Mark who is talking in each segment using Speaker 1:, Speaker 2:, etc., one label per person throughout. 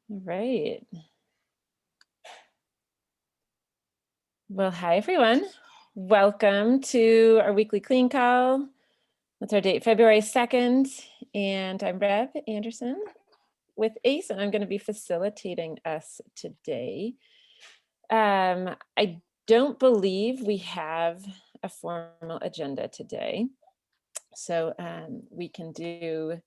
Speaker 1: All right. Well, hi, everyone. Welcome to our weekly clean call. That's our date, February 2nd. And I'm Rev Anderson with ACE, and I'm going to be facilitating us today. I don't believe we have a formal agenda today. So we can do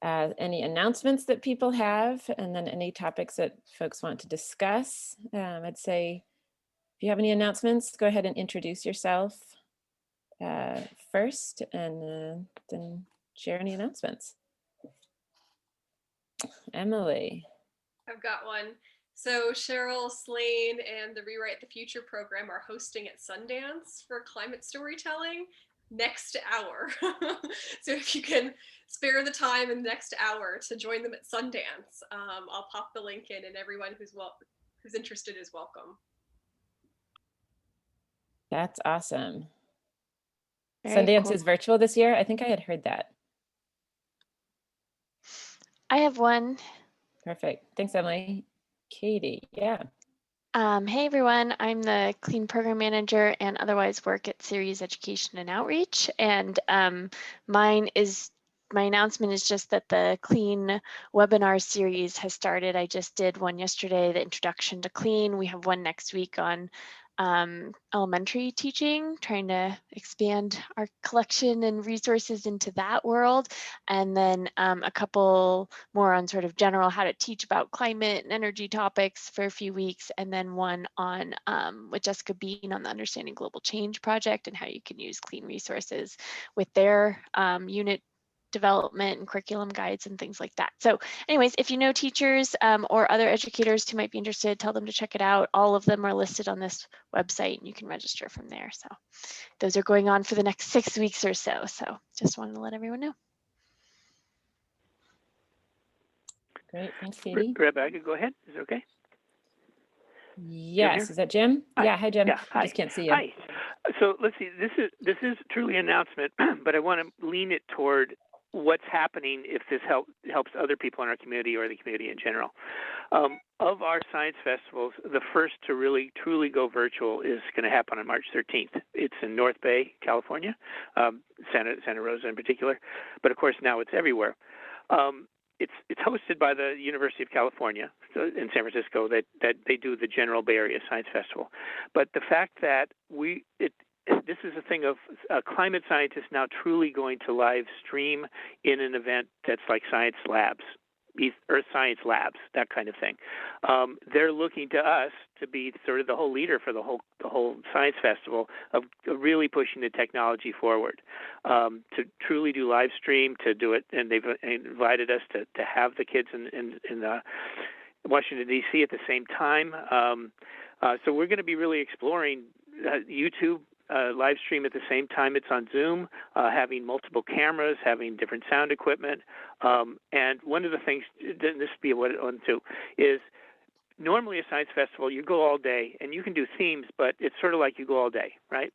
Speaker 1: any announcements that people have, and then any topics that folks want to discuss. I'd say if you have any announcements, go ahead and introduce yourself first, and then share any announcements. Emily.
Speaker 2: I've got one. So Cheryl Slane and the Rewrite the Future program are hosting at Sundance for climate storytelling next hour. So if you can spare the time in the next hour to join them at Sundance, I'll pop the link in, and everyone who's interested is welcome.
Speaker 1: That's awesome.
Speaker 3: Very
Speaker 1: Sundance
Speaker 3: cool.
Speaker 1: is virtual this year. I think I had heard that.
Speaker 3: I have one.
Speaker 1: Perfect. Thanks, Emily. Katie, yeah.
Speaker 3: Hey everyone, I'm the Clean Program Manager and otherwise work at Series Education and Outreach. And my announcement is just that the Clean webinar series has started. I just did one yesterday, the Introduction to Clean. We have one next week on elementary teaching, trying to expand our collection and resources into that world. And then a couple more on sort of general how to teach about climate and energy topics for a few weeks. And then one on with Jessica Bean on the Understanding Global Change project and how you can use clean resources with their unit development and curriculum guides and things like that. So anyways, if you know teachers or other educators who might be interested, tell them to check it out. All of them are listed on this website and you can register from there. So those are going on for the next 6 weeks or so. So just wanted to let everyone know.
Speaker 1: Great. Thanks, Katie.
Speaker 4: Rebecca, go ahead. Is it okay?
Speaker 1: Yes. Is that Jim?
Speaker 4: Hi.
Speaker 1: Yeah. Hi, Jim.
Speaker 4: Yeah. Hi.
Speaker 1: I just can't see you.
Speaker 4: Hi. So let's see. This is truly an announcement, but I want to lean it toward what's happening if this helps other people in our community or the community in general. Of our science festivals, the first to really truly go virtual is going to happen on March 13th. It's in North Bay, California, Santa Rosa in particular, but of course now it's everywhere. It's hosted by the University of California in San Francisco that they do the General Bay Area Science Festival. But the fact that this is a thing of climate scientists now truly going to live stream in an event that's like science labs, Earth Science Labs, that kind of thing. They're looking to us to be sort of the whole leader for the whole science festival of really pushing the technology forward, to truly do live stream, to do it, and they've invited us to have the kids in Washington D.C. at the same time. So we're going to be really exploring YouTube. Live stream at the same time it's on Zoom, having multiple cameras, having different sound equipment. And one of the things, this would be what I want to, is normally a science festival, you go all day and you can do themes, but it's sort of like you go all day, right?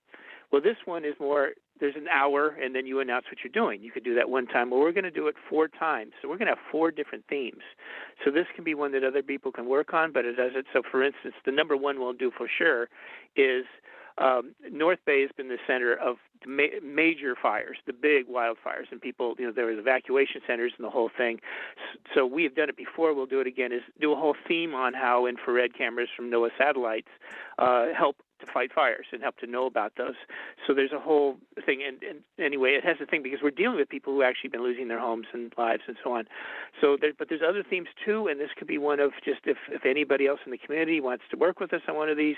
Speaker 4: Well, this one is more, there's an hour and then you announce what you're doing. You could do that one time. Well, we're going to do it 4 times. So we're going to have 4 different themes. So this can be one that other people can work on, but it does it. So for instance, the number one we'll do for sure is North Bay has been the center of major fires, the big wildfires, and people, there was evacuation centers and the whole thing. So we have done it before. We'll do it again. Is do a whole theme on how infrared cameras from NOAA satellites help to fight fires and help to know about those. So there's a whole thing. And anyway, it has a thing because we're dealing with people who actually been losing their homes and lives and so on. So, but there's other themes too, and this could be one of just if anybody else in the community wants to work with us on one of these,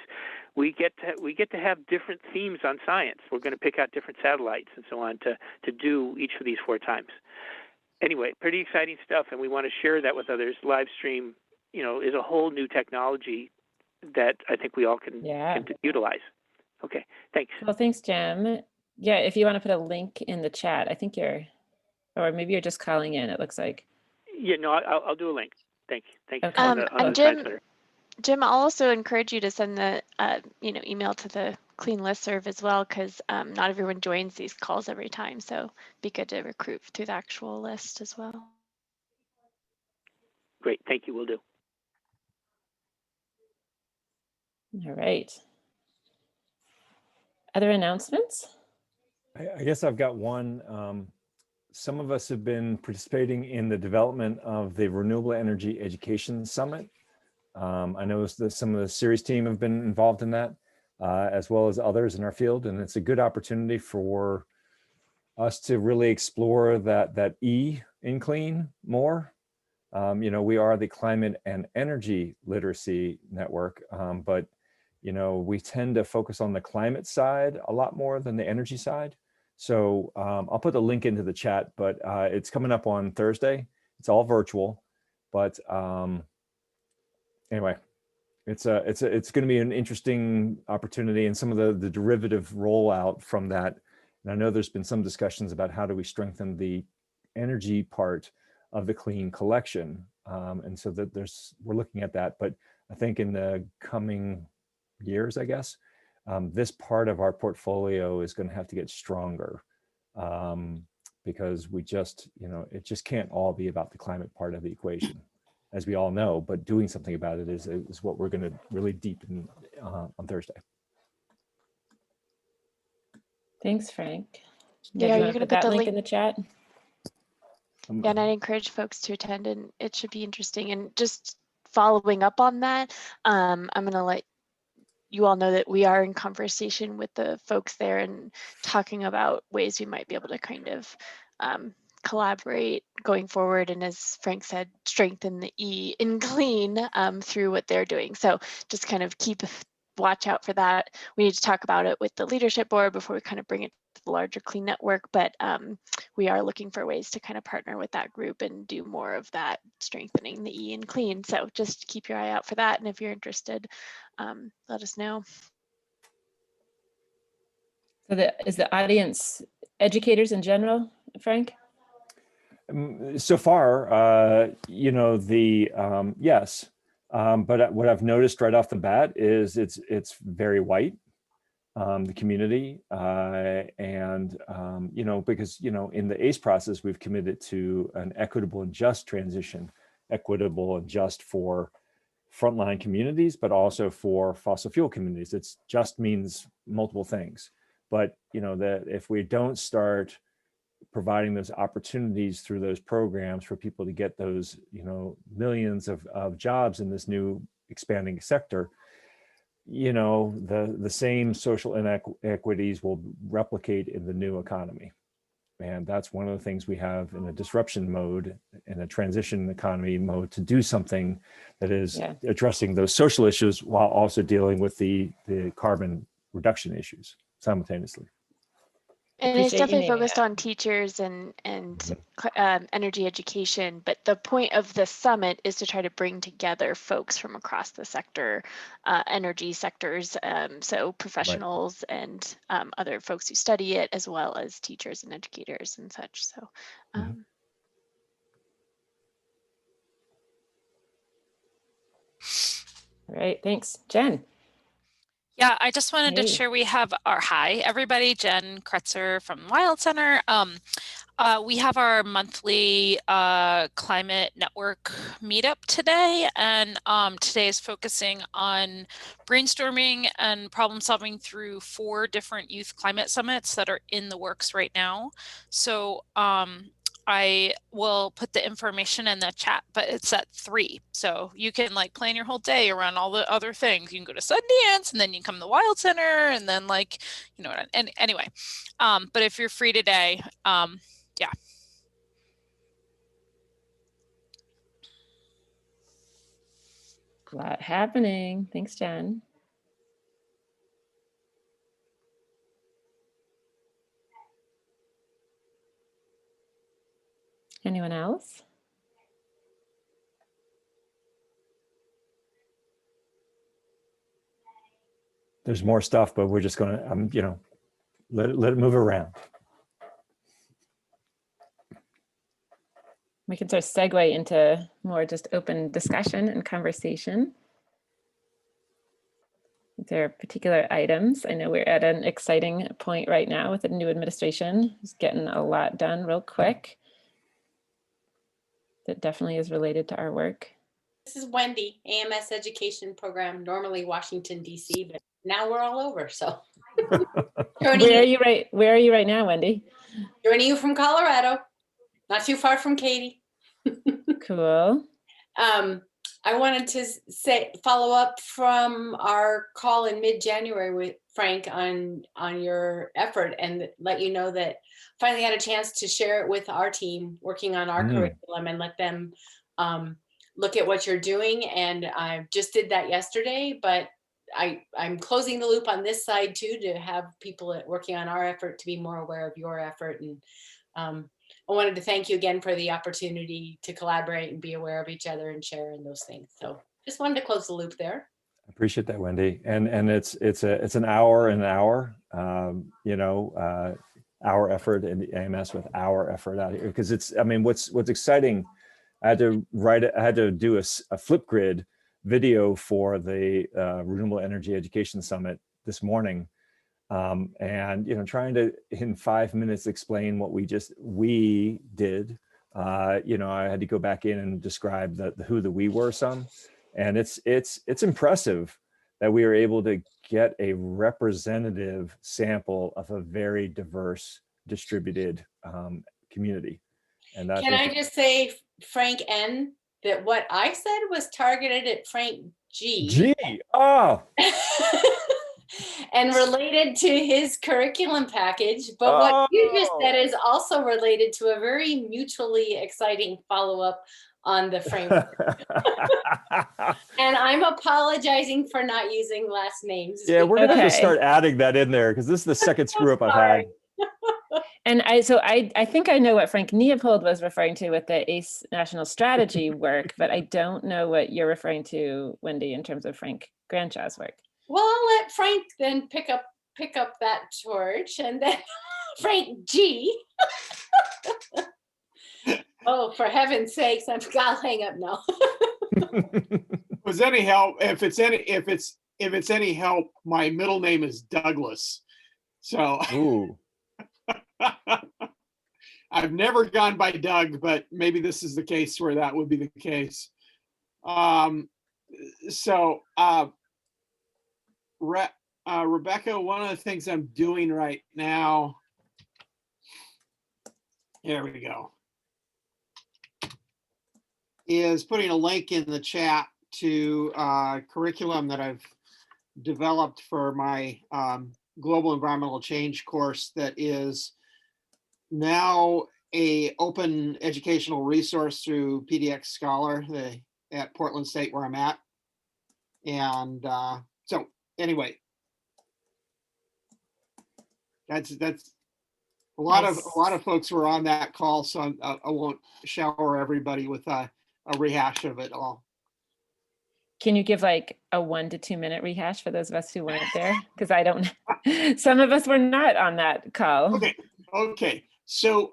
Speaker 4: we get to have different themes on science. We're going to pick out different satellites and so on to do each of these 4 times. Anyway, pretty exciting stuff, and we want to share that with others. Live stream, is a whole new technology that I think we all can utilize. Okay, thanks.
Speaker 1: Well, thanks, Jim. Yeah, if you want to put a link in the chat, I think or maybe you're just calling in, it looks like.
Speaker 4: Yeah, no, I'll do a link. Thank you.
Speaker 1: Okay.
Speaker 3: And Jim, I'll also encourage you to send the email to the Clean listserv as well, because not everyone joins these calls every time. So it'd be good to recruit through the actual list as well.
Speaker 4: Great, thank you, will do.
Speaker 1: All right. Other announcements?
Speaker 5: I guess I've got one. Some of us have been participating in the development of the Renewable Energy Education Summit. I know that some of the series team have been involved in that, as well as others in our field. And it's a good opportunity for us to really explore that E in clean more. We are the Climate and Energy Literacy Network, but we tend to focus on the climate side a lot more than the energy side. So I'll put the link into the chat, but it's coming up on Thursday. It's all virtual, but anyway, it's going to be an interesting opportunity, and some of the derivative rollout from that. And I know there's been some discussions about how do we strengthen the energy part of the clean collection, and so that we're looking at that. But I think in the coming years, I guess, this part of our portfolio is going to have to get stronger, because we just, it just can't all be about the climate part of the equation, as we all know, but doing something about it is what we're going to really deepen on Thursday.
Speaker 1: Thanks, Frank.
Speaker 3: Yeah,
Speaker 1: Maybe
Speaker 3: you're going to
Speaker 1: put
Speaker 3: put
Speaker 1: that
Speaker 3: the
Speaker 1: link
Speaker 3: link
Speaker 1: in the chat.
Speaker 3: Yeah, and I encourage folks to attend, and it should be interesting. And just following up on that, I'm going to let you all know that we are in conversation with the folks there and talking about ways we might be able to kind of collaborate going forward. And as Frank said, strengthen the E in clean through what they're doing. So just kind of watch out for that. We need to talk about it with the leadership board before we kind of bring it to the larger clean network, but we are looking for ways to kind of partner with that group and do more of that, strengthening the E in clean. So just keep your eye out for that, and if you're interested, let us know.
Speaker 1: So is the audience educators in general, Frank?
Speaker 5: So far, yes. But what I've noticed right off the bat is it's very white, the community, and because in the ACE process we've committed to an equitable and just transition, equitable and just for frontline communities, but also for fossil fuel communities. It just means multiple things, but that if we don't start providing those opportunities through those programs for people to get those, millions of jobs in this new expanding sector, the same social inequities will replicate in the new economy. And that's one of the things we have in a disruption mode, in a transition economy mode, to do something that is addressing those social issues while also dealing with the carbon reduction issues simultaneously.
Speaker 3: And it's definitely focused on teachers and energy education, but the point of the summit is to try to bring together folks from across the sector, energy sectors, so professionals and other folks who study it, as well as teachers and educators and such. So.
Speaker 1: All right, thanks. Jen.
Speaker 6: Yeah, I just wanted to share, we have hi everybody, Jen Kretzer from Wild Center. We have our monthly climate network meetup today, and today is focusing on brainstorming and problem solving through 4 different youth climate summits that are in the works right now. So I will put the information in the chat, but it's at 3. So you can plan your whole day around all the other things. You can go to Sundance, and then you come to the Wild Center, and then and anyway, but if you're free today, yeah.
Speaker 1: A lot happening. Thanks, Jen. Anyone else?
Speaker 5: There's more stuff, but we're just going to, let it move around.
Speaker 1: We can sort of segue into more just open discussion and conversation. If there are particular items, I know we're at an exciting point right now with the new administration. It's getting a lot done real quick. That definitely is related to our work.
Speaker 7: is Wendy, AMS Education Program, normally Washington, D.C., but now we're all over. So
Speaker 1: Where are you right now, Wendy?
Speaker 7: Joining you from Colorado, not too far from Katie.
Speaker 1: Cool.
Speaker 7: I wanted to follow up from our call in mid-January with Frank on your effort and let you know that finally had a chance to share it with our team working on our curriculum and let them look at what you're doing. And I just did that yesterday, but I'm closing the loop on this side too, to have people working on our effort to be more aware of your effort. And I wanted to thank you again for the opportunity to collaborate and be aware of each other and share in those things. So just wanted to close the loop there.
Speaker 5: I appreciate that, Wendy. And it's an hour and an hour, our effort in the AMS with our effort out here. Because it's, I mean, what's exciting, I had to do a flip grid video for the Renewable Energy Education Summit this morning. And trying to in 5 minutes explain what we did. I had to go back in and describe who the we were some, and it's impressive that we are able to get a representative sample of a very diverse, distributed community. And that,
Speaker 7: can I just say, Frank N, that what I said was targeted at Frank G.
Speaker 5: G. Oh.
Speaker 7: And related to his curriculum package. But what you just said is also related to a very mutually exciting follow-up on the framework. And I'm apologizing for not using last names.
Speaker 5: Yeah, we're gonna have to start adding that in there because this is the second screw up I've had.
Speaker 1: And I think I know what Frank Neopold was referring to with the ACE national strategy work, but I don't know what you're referring to, Wendy, in terms of Frank Granshaw's work.
Speaker 7: Well, I'll let Frank then pick up that torch, and then Frank G. Oh, for heaven's sakes, I'll hang up now.
Speaker 8: Was any help? If it's any help, my middle name is Douglas. So
Speaker 5: ooh.
Speaker 8: I've never gone by Doug, but maybe this is the case where that would be the case. Rebecca, one of the things I'm doing right now, here we go, is putting a link in the chat to curriculum that I've developed for my global environmental change course that is now a open educational resource through PDX Scholar at Portland State, where I'm at. And so anyway, that's a lot of folks were on that call, so I won't shower everybody with a rehash of it all.
Speaker 1: Can you give like a 1 to 2 minute rehash for those of us who weren't there? Because I don't, some of us were not on that call.
Speaker 8: Okay. So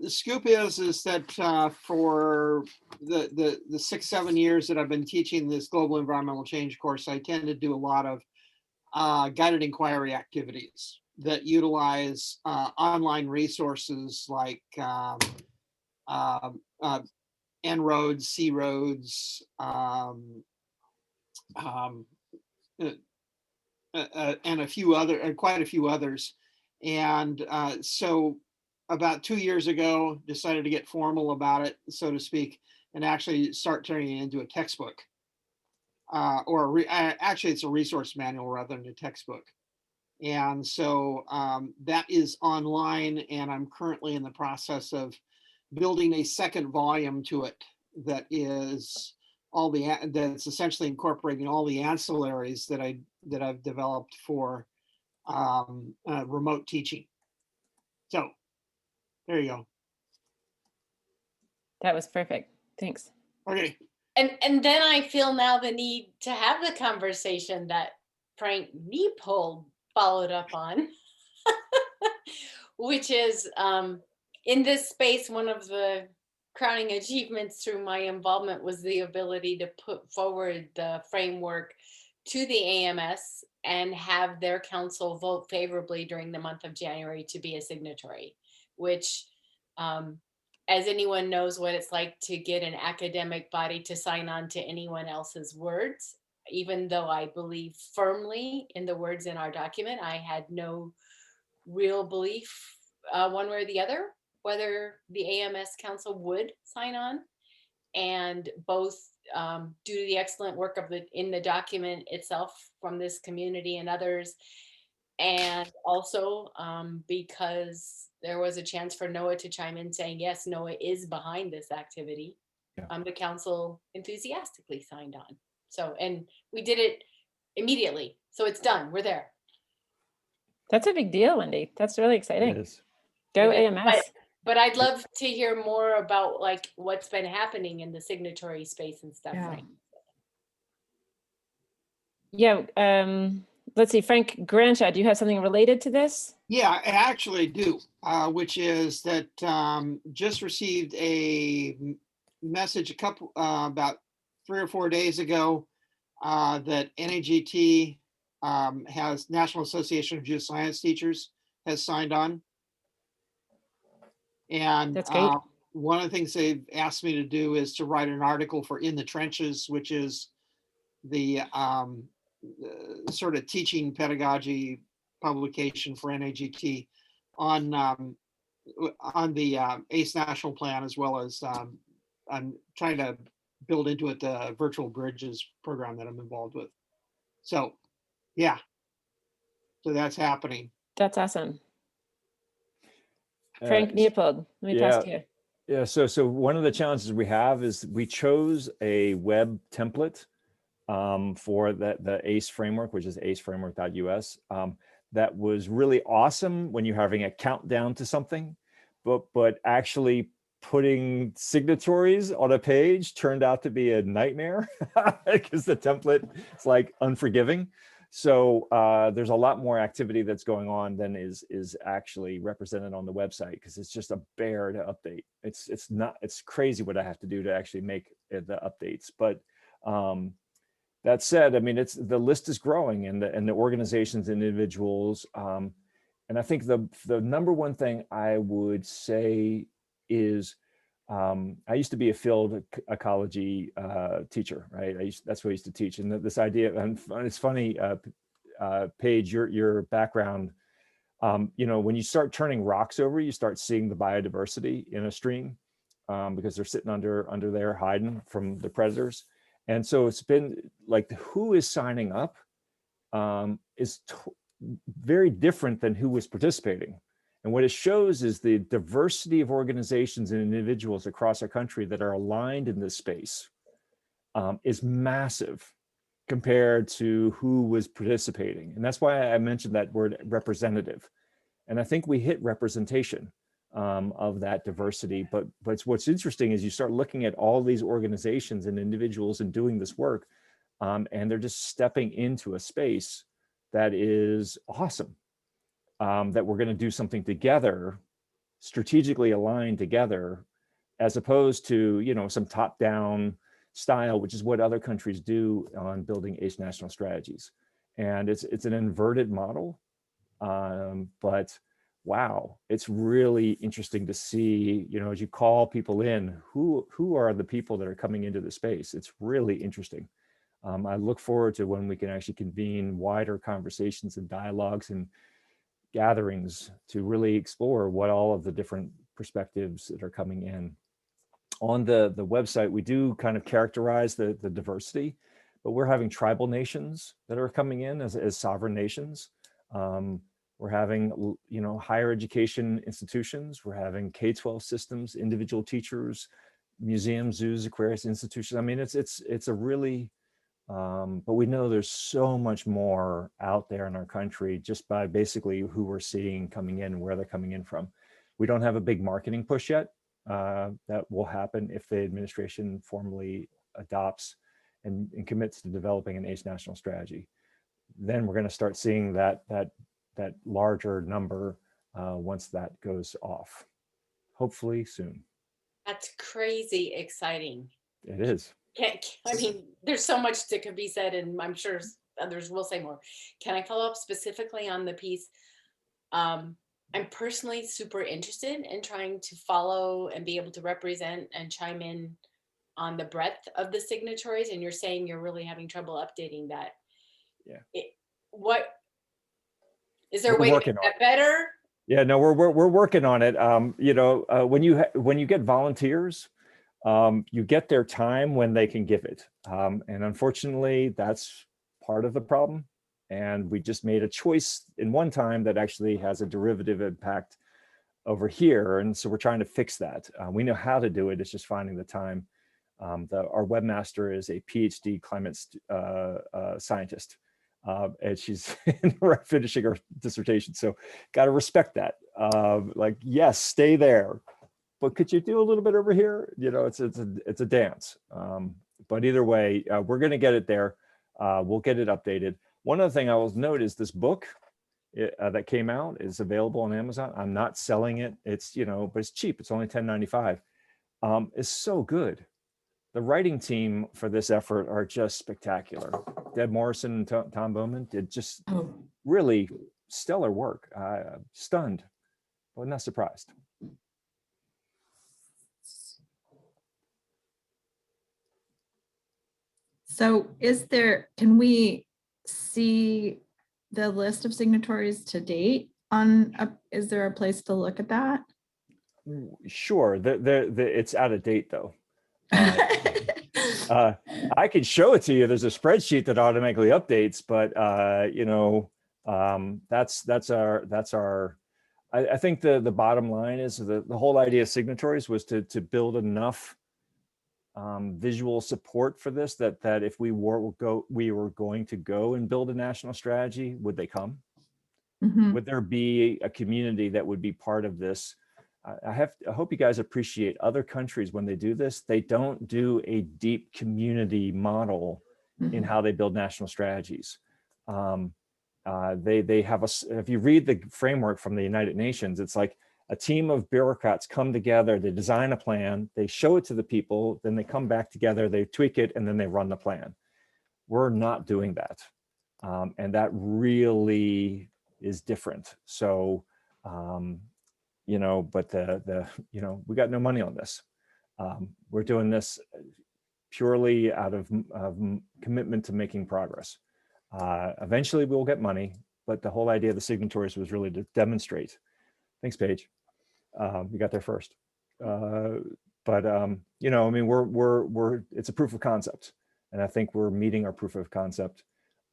Speaker 8: the scoop is that for the 6-7 years that I've been teaching this global environmental change course, I tend to do a lot of guided inquiry activities that utilize online resources like En-ROADS, C-ROADS, and quite a few others. And so about 2 years ago, decided to get formal about it, so to speak, and actually start turning it into a textbook. Actually, it's a resource manual rather than a textbook. And so that is online, and I'm currently in the process of building a second volume to it that is that's essentially incorporating all the ancillaries that I've developed for remote teaching. So there you go.
Speaker 1: That was perfect. Thanks.
Speaker 8: Okay.
Speaker 7: And then I feel now the need to have the conversation that Frank Neopold followed up on, which is in this space, one of the crowning achievements through my involvement was the ability to put forward the framework to the AMS and have their council vote favorably during the month of January to be a signatory, which as anyone knows what it's like to get an academic body to sign on to anyone else's words, even though I believe firmly in the words in our document, I had no real belief one way or the other whether the AMS Council would sign on. And both due to the excellent work of in the document itself from this community and others, and also because there was a chance for NOAA to chime in saying, yes, NOAA is behind this activity.
Speaker 5: Yeah.
Speaker 7: The council enthusiastically signed on. So, and we did it immediately. So it's done. We're there.
Speaker 1: That's a big deal, Wendy. That's really exciting.
Speaker 5: It is.
Speaker 1: Go
Speaker 7: It is.
Speaker 1: AMS.
Speaker 7: But I'd love to hear more about like what's been happening in the signatory space and stuff.
Speaker 1: Yeah.
Speaker 7: Right?
Speaker 1: Yeah. Let's see, Frank Granshaw, do you have something related to this?
Speaker 8: Yeah, I actually do, which is that just received a message about 3 or 4 days ago that NAGT has National Association of Geoscience Teachers has signed on. And
Speaker 1: That's great.
Speaker 8: one of the things they've asked me to do is to write an article for In the Trenches, which is the sort of teaching pedagogy publication for NAGT on the ACE National Plan, as well as I'm trying to build into it the virtual bridges program that I'm involved with. So, yeah, so that's happening.
Speaker 1: That's awesome. Frank Neopold, let me pass to you.
Speaker 5: Yeah, so one of the challenges we have is we chose a web template for the ACE framework, which is aceframework.us. That was really awesome when you're having a countdown to something, but actually putting signatories on a page turned out to be a nightmare because the template is like unforgiving. So there's a lot more activity that's going on than is actually represented on the website, because it's just a bear to update. It's crazy what I have to do to actually make the updates. But that said, I mean, the list is growing, and the organizations and individuals. And I think the number one thing I would say is, I used to be a field ecology teacher, right? That's what I used to teach. And this idea, and it's funny, Paige, your background, when you start turning rocks over, you start seeing the biodiversity in a stream because they're sitting under there hiding from the predators. And so it's been like, who is signing up is very different than who was participating. And what it shows is the diversity of organizations and individuals across our country that are aligned in this space is massive compared to who was participating. And that's why I mentioned that word representative. And I think we hit representation of that diversity. But what's interesting is you start looking at all these organizations and individuals and doing this work, and they're just stepping into a space that is awesome. That we're going to do something together, strategically aligned together, as opposed to some top-down style, which is what other countries do on building ACE national strategies. And it's an inverted model, but wow, it's really interesting to see, as you call people in, who are the people that are coming into the space. It's really interesting. I look forward to when we can actually convene wider conversations and dialogues and gatherings to really explore what all of the different perspectives that are coming in. On the website, we do kind of characterize the diversity, but we're having tribal nations that are coming in as sovereign nations. We're having, higher education institutions. We're having K-12 systems, individual teachers, museums, zoos, aquarius institutions. I mean, it's a really, but we know there's so much more out there in our country just by basically who we're seeing coming in and where they're coming in from. We don't have a big marketing push yet. That will happen if the administration formally adopts and commits to developing an ACE national strategy. Then we're going to start seeing that larger number once that goes off, hopefully soon.
Speaker 7: That's crazy exciting.
Speaker 5: It is.
Speaker 7: I mean, there's so much that could be said, and I'm sure others will say more. Can I follow up specifically on the piece? I'm personally super interested in trying to follow and be able to represent and chime in on the breadth of the signatories. And you're saying you're really having trouble updating that.
Speaker 5: Yeah.
Speaker 7: What is there a
Speaker 5: We're
Speaker 7: way to
Speaker 5: working
Speaker 7: make
Speaker 5: on
Speaker 7: that better?
Speaker 5: Yeah, no, we're working on it. You know, when you get volunteers, you get their time when they can give it, and unfortunately, that's part of the problem. And we just made a choice in one time that actually has a derivative impact over here, and so we're trying to fix that. We know how to do it; it's just finding the time. Our webmaster is a PhD climate scientist. And she's finishing her dissertation. So got to respect that. Like, yes, stay there, but could you do a little bit over here? You know, it's a dance. But either way, we're going to get it there. We'll get it updated. One other thing I will note is this book that came out is available on Amazon. I'm not selling it. It's, you know, but it's cheap. It's only $10.95. It's so good. The writing team for this effort are just spectacular. Deb Morrison and Tom Bowman did just really stellar work. Stunned, but not surprised.
Speaker 9: So can we see the list of signatories to date is there a place to look at that?
Speaker 5: Sure, it's out of date though. I can show it to you. There's a spreadsheet that automatically updates, but you know, that's our. I think the bottom line is the whole idea of signatories was to build enough visual support for this that if we were going to go and build a national strategy, would they come?
Speaker 9: Mm-hmm.
Speaker 5: Would there be a community that would be part of this? I hope you guys appreciate other countries when they do this. They don't do a deep community model in how they build national strategies. They have if you read the framework from the United Nations, it's like a team of bureaucrats come together, they design a plan, they show it to the people, then they come back together, they tweak it, and then they run the plan. We're not doing that. And that really is different. So, you know, but you know, we got no money on this. We're doing this purely out of commitment to making progress. Eventually we'll get money, but the whole idea of the signatories was really to demonstrate. Thanks, Paige. You got there first. But you know, I mean, it's a proof of concept, and I think we're meeting our proof of concept.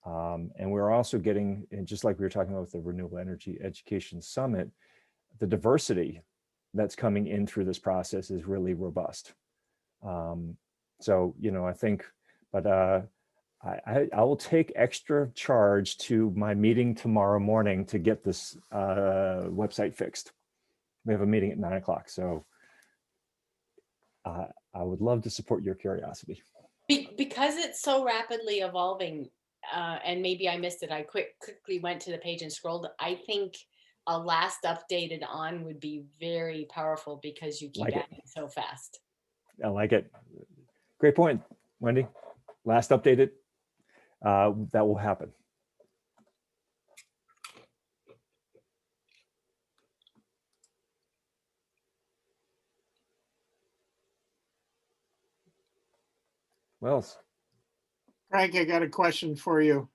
Speaker 5: And we're also getting, and just like we were talking about with the Renewable Energy Education Summit, the diversity that's coming in through this process is really robust. So, you know, I think, but I will take extra charge to my meeting tomorrow morning to get this website fixed. We have a meeting at 9 o'clock. So I would love to support your curiosity.
Speaker 7: Because it's so rapidly evolving, and maybe I missed it. I quickly went to the page and scrolled. I think a last updated on would be very powerful because you keep adding so fast.
Speaker 5: I like it. Great point, Wendy. Last updated, that will happen. What else?
Speaker 8: Frank, I got a question for you.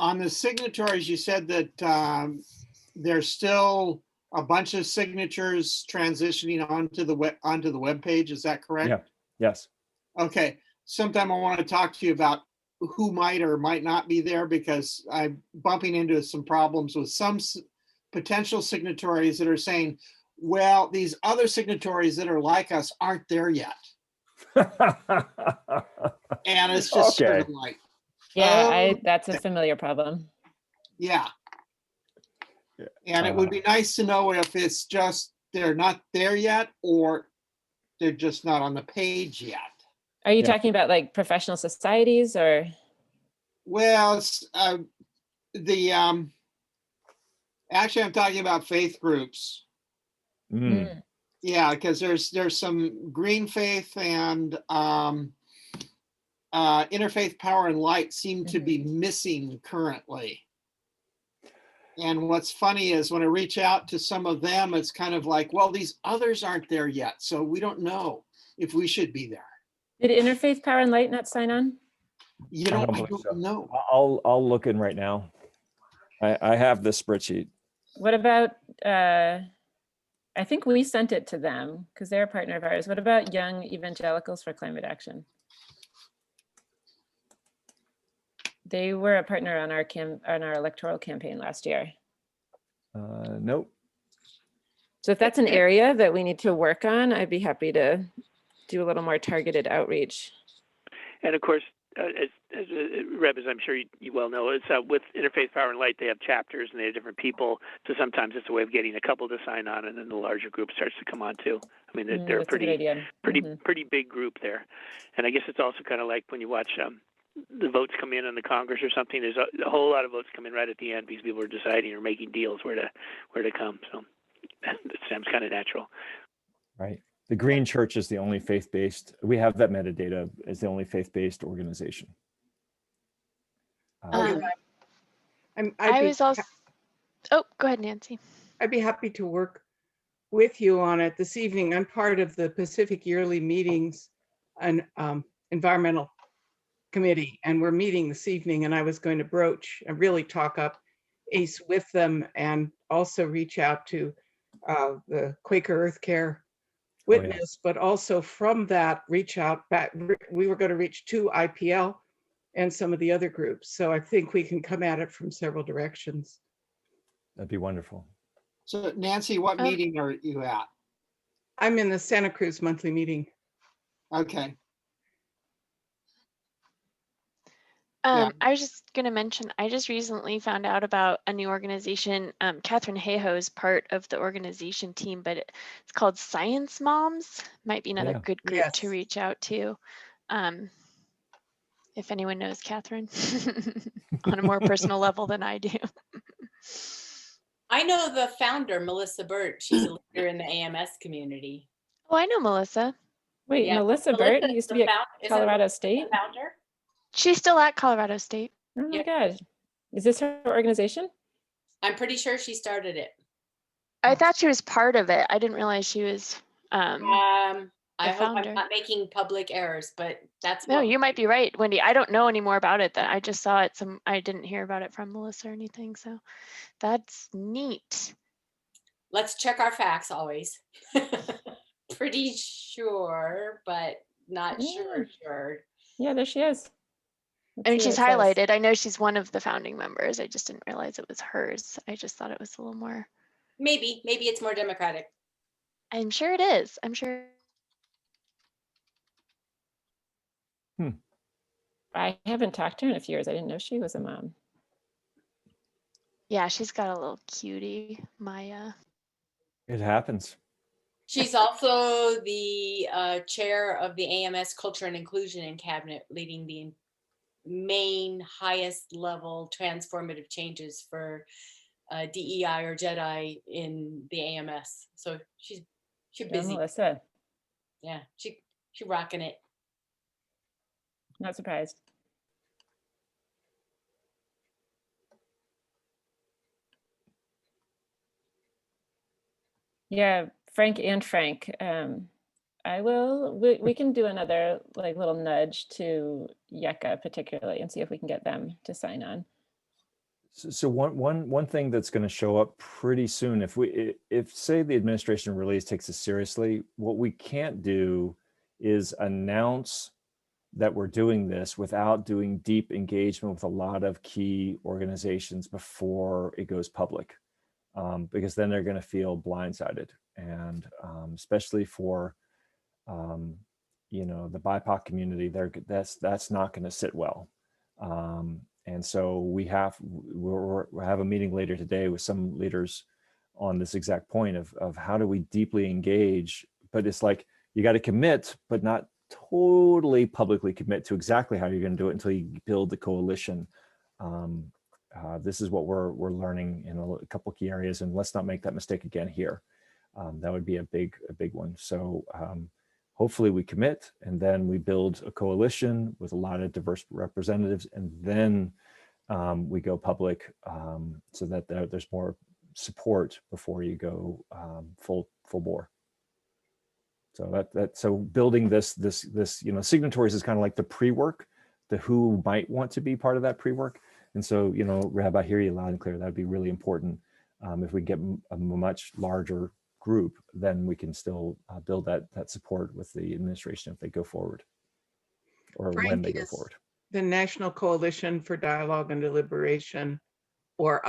Speaker 8: On the signatories, you said that there's still a bunch of signatures transitioning onto the web page. Is that correct?
Speaker 5: Yeah. Yes.
Speaker 8: Okay. Sometime I want to talk to you about who might or might not be there, because I'm bumping into some problems with some potential signatories that are saying, well, these other signatories that are like us aren't there yet. And it's just sort of like,
Speaker 1: yeah, that's a familiar problem.
Speaker 8: Yeah. And it would be nice to know if it's just they're not there yet or they're just not on the page yet.
Speaker 1: Are you talking about like professional societies or?
Speaker 8: Well, it's actually I'm talking about faith groups.
Speaker 5: Mm.
Speaker 8: Yeah, because there's some green faith and interfaith power and light seem to be missing currently. And what's funny is when I reach out to some of them, it's kind of like, well, these others aren't there yet, so we don't know if we should be there.
Speaker 1: Did Interfaith Power and Light not sign on?
Speaker 8: You know, I
Speaker 5: believe
Speaker 8: don't
Speaker 5: so.
Speaker 8: know.
Speaker 5: I'll look in right now. I have the spreadsheet.
Speaker 1: What about, I think we sent it to them because they're a partner of ours. What about Young Evangelicals for Climate Action? They were a partner on our electoral campaign last year.
Speaker 5: Nope.
Speaker 1: So if that's an area that we need to work on, I'd be happy to do a little more targeted outreach.
Speaker 4: And of course, as Reb, as I'm sure you well know, it's with Interfaith Power and Light, they have chapters and they have different people. So sometimes it's a way of getting a couple to sign on, and then the larger group starts to come on too. I mean, they're a pretty big group there. And I guess it's also kind of like when you watch the votes come in the Congress or something. There's a whole lot of votes come in right at the end because people are deciding or making deals where to come. So that sounds kind of natural. Right.
Speaker 5: The Green Church is the only faith-based. We have that metadata as the only faith-based organization.
Speaker 3: I was also. Oh, go ahead, Nancy.
Speaker 10: I'd be happy to work with you on it this evening. I'm part of the Pacific Yearly Meetings and Environmental Committee, and we're meeting this evening, and I was going to broach and really talk up ACE with them and also reach out to the Quaker Earth Care Witness, but also from that reach out back. We were going to reach to IPL and some of the other groups. So I think we can come at it from several directions.
Speaker 5: That'd be wonderful.
Speaker 8: So Nancy, what meeting are you at?
Speaker 10: I'm in the Santa Cruz monthly meeting.
Speaker 8: Okay.
Speaker 3: I was just going to mention, I just recently found out about a new organization. Catherine Hayhoe is part of the organization team, but it's called Science Moms. Might be another good group to reach out to. If anyone knows Catherine on a more personal level than I do.
Speaker 7: I know the founder, Melissa Burt. She's a leader in the AMS community.
Speaker 3: Oh, I know Melissa.
Speaker 1: Wait, yeah, Melissa Burt used to be at Colorado State?
Speaker 7: Founder?
Speaker 3: She's still at Colorado State.
Speaker 1: Oh my God. Is this her organization?
Speaker 7: I'm pretty sure she started it.
Speaker 3: I thought she was part of it. I didn't realize she was
Speaker 7: I hope
Speaker 3: founder.
Speaker 7: I'm not making public errors, but that's
Speaker 3: no, you might be right, Wendy. I don't know any more about it. That I just saw it. I didn't hear about it from Melissa or anything. So that's neat.
Speaker 7: Let's check our facts always. Pretty sure, but not sure.
Speaker 1: Yeah, there she is.
Speaker 3: I mean, she's highlighted. I know she's one of the founding members. I just didn't realize it was hers. I just thought it was a little more.
Speaker 7: Maybe it's more democratic.
Speaker 3: I'm sure it is. I'm sure.
Speaker 1: I haven't talked to her in a few years. I didn't know she was a mom.
Speaker 3: Yeah, she's got a little cutie, Maya.
Speaker 5: It happens.
Speaker 7: She's also the chair of the AMS Culture and Inclusion in Cabinet, leading the main highest level transformative changes for DEI or JEDI in the AMS. So she's busy.
Speaker 1: Melissa.
Speaker 7: Yeah, she rocking it.
Speaker 1: Not surprised. Yeah, Frank. We can do another like little nudge to Yucca particularly and see if we can get them to sign on.
Speaker 5: So one thing that's going to show up pretty soon, if say the administration really takes this seriously, what we can't do is announce that we're doing this without doing deep engagement with a lot of key organizations before it goes public, because then they're going to feel blindsided, and especially for the BIPOC community, that's not going to sit well. And so we'll have a meeting later today with some leaders on this exact point of how do we deeply engage, but it's like you got to commit, but not totally publicly commit to exactly how you're going to do it until you build the coalition. This is what we're learning in a couple key areas, and let's not make that mistake again here. That would be a big one. So hopefully we commit, and then we build a coalition with a lot of diverse representatives, and then we go public, so that there's more support before you go full bore. So so building this signatories is kind of like the pre-work, the who might want to be part of that pre-work. And so, Rab, I hear you loud and clear. That'd be really important. If we get a much larger group, then we can still build that support with the administration if they go forward, or
Speaker 10: Frank,
Speaker 5: when they go
Speaker 10: is
Speaker 5: forward.
Speaker 10: the National Coalition for Dialogue and Deliberation, or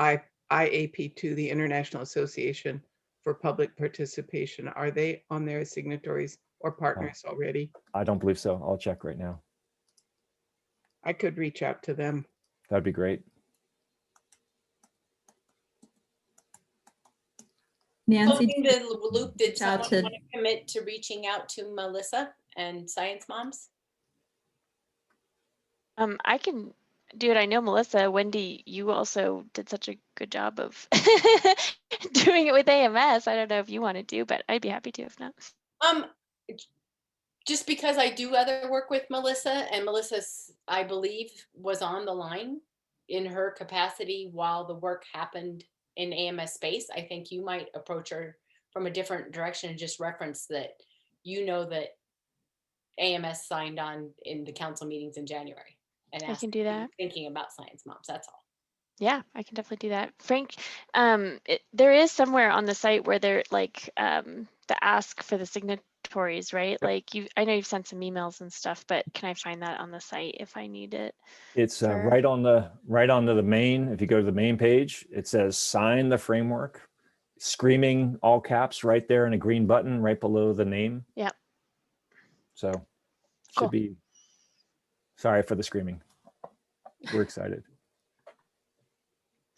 Speaker 10: IAP2, the International Association for Public Participation, are they on their signatories or partners already?
Speaker 5: I don't believe so. I'll check right now.
Speaker 10: I could reach out to them.
Speaker 5: That'd be great.
Speaker 9: Nancy,
Speaker 7: Closing the loop, did
Speaker 9: reach out
Speaker 7: someone
Speaker 9: to-
Speaker 7: want to commit to reaching out to Melissa and Science Moms?
Speaker 3: I can do it. I know Melissa, Wendy, you also did such a good job of doing it with AMS. I don't know if you want to do, but I'd be happy to if not.
Speaker 7: Just because I do other work with Melissa, and Melissa, I believe, was on the line in her capacity while the work happened in AMS space. I think you might approach her from a different direction and just reference that that AMS signed on in the council meetings in January. And
Speaker 3: I
Speaker 7: ask
Speaker 3: can do
Speaker 7: if you're
Speaker 3: that.
Speaker 7: thinking about Science Moms, that's all.
Speaker 3: Yeah, I can definitely do that. Frank, there is somewhere on the site where they're like the ask for the signatories, right?
Speaker 5: Yep.
Speaker 3: Like I know you've sent some emails and stuff, but can I find that on the site if I need it?
Speaker 5: It's
Speaker 3: for-
Speaker 5: right onto the main. If you go to the main page, it says sign the framework, screaming all caps right there, and a green button right below the name.
Speaker 3: Yep.
Speaker 5: So
Speaker 3: Cool.
Speaker 5: should be. Sorry for the screaming. We're excited.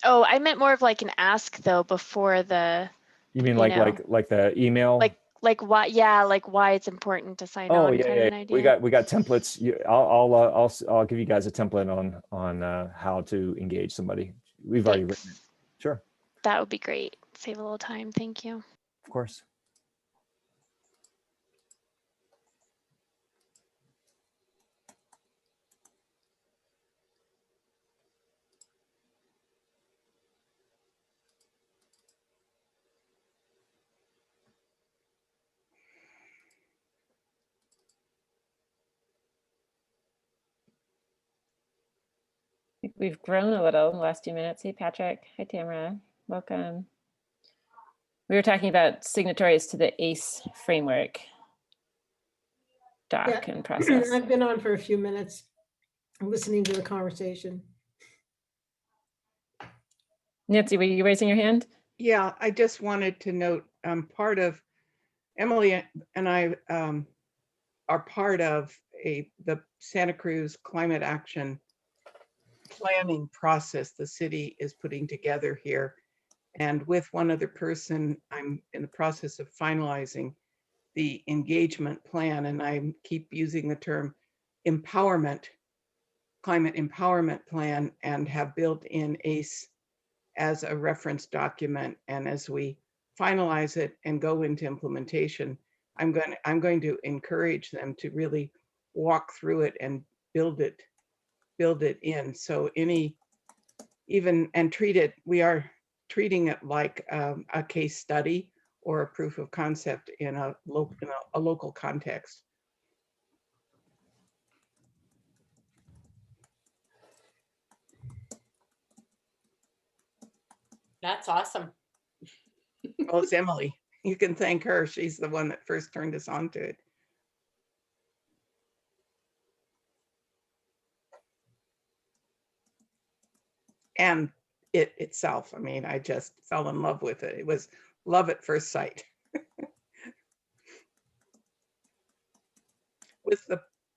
Speaker 3: Oh, I meant more of like an ask though before the.
Speaker 5: You mean
Speaker 3: You
Speaker 5: like
Speaker 3: know.
Speaker 5: like the email?
Speaker 3: Like why? Yeah, like why it's important to sign
Speaker 5: Oh
Speaker 3: on.
Speaker 5: yeah,
Speaker 3: Kind of
Speaker 5: yeah.
Speaker 3: an idea.
Speaker 5: We got templates. I'll give you guys a template on how to engage somebody. We've already written it.
Speaker 3: Thanks.
Speaker 5: Sure,
Speaker 3: That would be great. Save a little time. Thank you.
Speaker 5: of course.
Speaker 1: I think we've grown a little in the last 2 minutes. Hey, Patrick. Hi, Tamara. Welcome. We were talking about signatories to the ACE framework doc
Speaker 11: Yeah,
Speaker 1: and process.
Speaker 11: I've been on for a few minutes listening to the conversation.
Speaker 1: Nancy, were you raising your hand?
Speaker 10: Yeah, I just wanted to note, part of Emily and I are part of the Santa Cruz climate action planning process the city is putting together here. And with one other person, I'm in the process of finalizing the engagement plan, and I keep using the term empowerment, climate empowerment plan, and have built in ACE as a reference document. And as we finalize it and go into implementation, I'm going to encourage them to really walk through it and build it in. So we are treating it like a case study or a proof of concept in a local context.
Speaker 7: That's awesome.
Speaker 10: Oh, it's Emily. You can thank her. She's the one that first turned us on to it. And it itself, I mean, I just fell in love with it. It was love at first sight.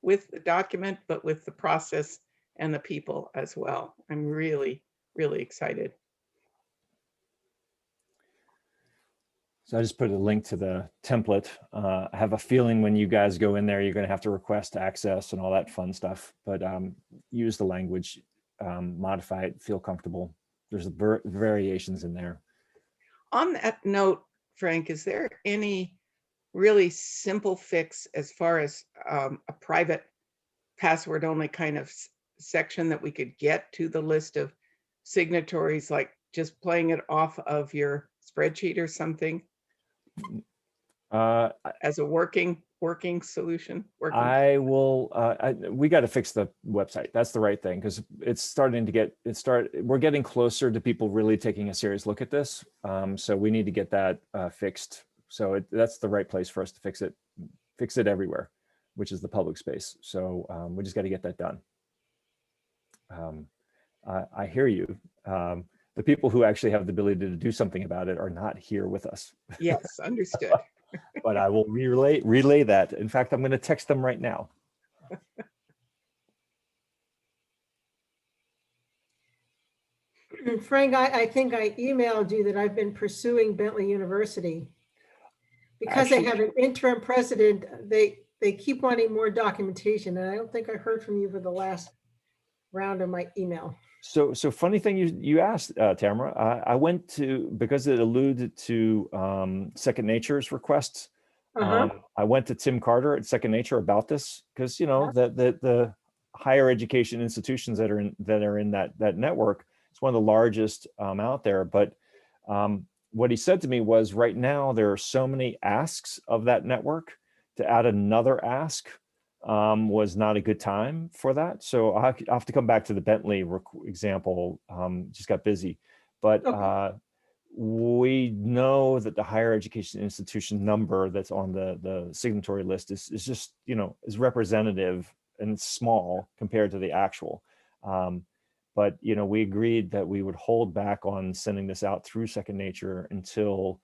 Speaker 10: with the document, but with the process and the people as well. I'm really, really excited.
Speaker 5: So I just put a link to the template. I have a feeling when you guys go in there, you're going to have to request access and all that fun stuff, but use the language, modify it, feel comfortable. There's variations in there.
Speaker 10: On that note, Frank, is there any really simple fix as far as a private password only kind of section that we could get to the list of signatories, like just playing it off of your spreadsheet or something as a working solution?
Speaker 5: I will, we got to fix the website. That's the right thing, because it's starting to get, we're getting closer to people really taking a serious look at this. So we need to get that fixed. So that's the right place for us to fix it everywhere, which is the public space. So we just got to get that done. I hear you. The people who actually have the ability to do something about it are not here with us.
Speaker 10: Yes, understood.
Speaker 5: But I will relay that. In fact, I'm going to text them right now.
Speaker 11: Frank, I think I emailed you that I've been pursuing Bentley University. Because they have an interim president, they keep wanting more documentation, and I don't think I heard from you for the last round of my email.
Speaker 5: So funny thing you asked, Tamara. I went to, because it alluded to Second Nature's requests. I went to Tim Carter at Second Nature about this, because the higher education institutions that are in that network, it's one of the largest out there. But what he said to me was, right now there are so many asks of that network, to add another ask was not a good time for that. So I'll have to come back to the Bentley example. Just got busy, but okay. We know that the higher education institution number that's on the signatory list is just, is representative, and it's small compared to the actual. But we agreed that we would hold back on sending this out through Second Nature until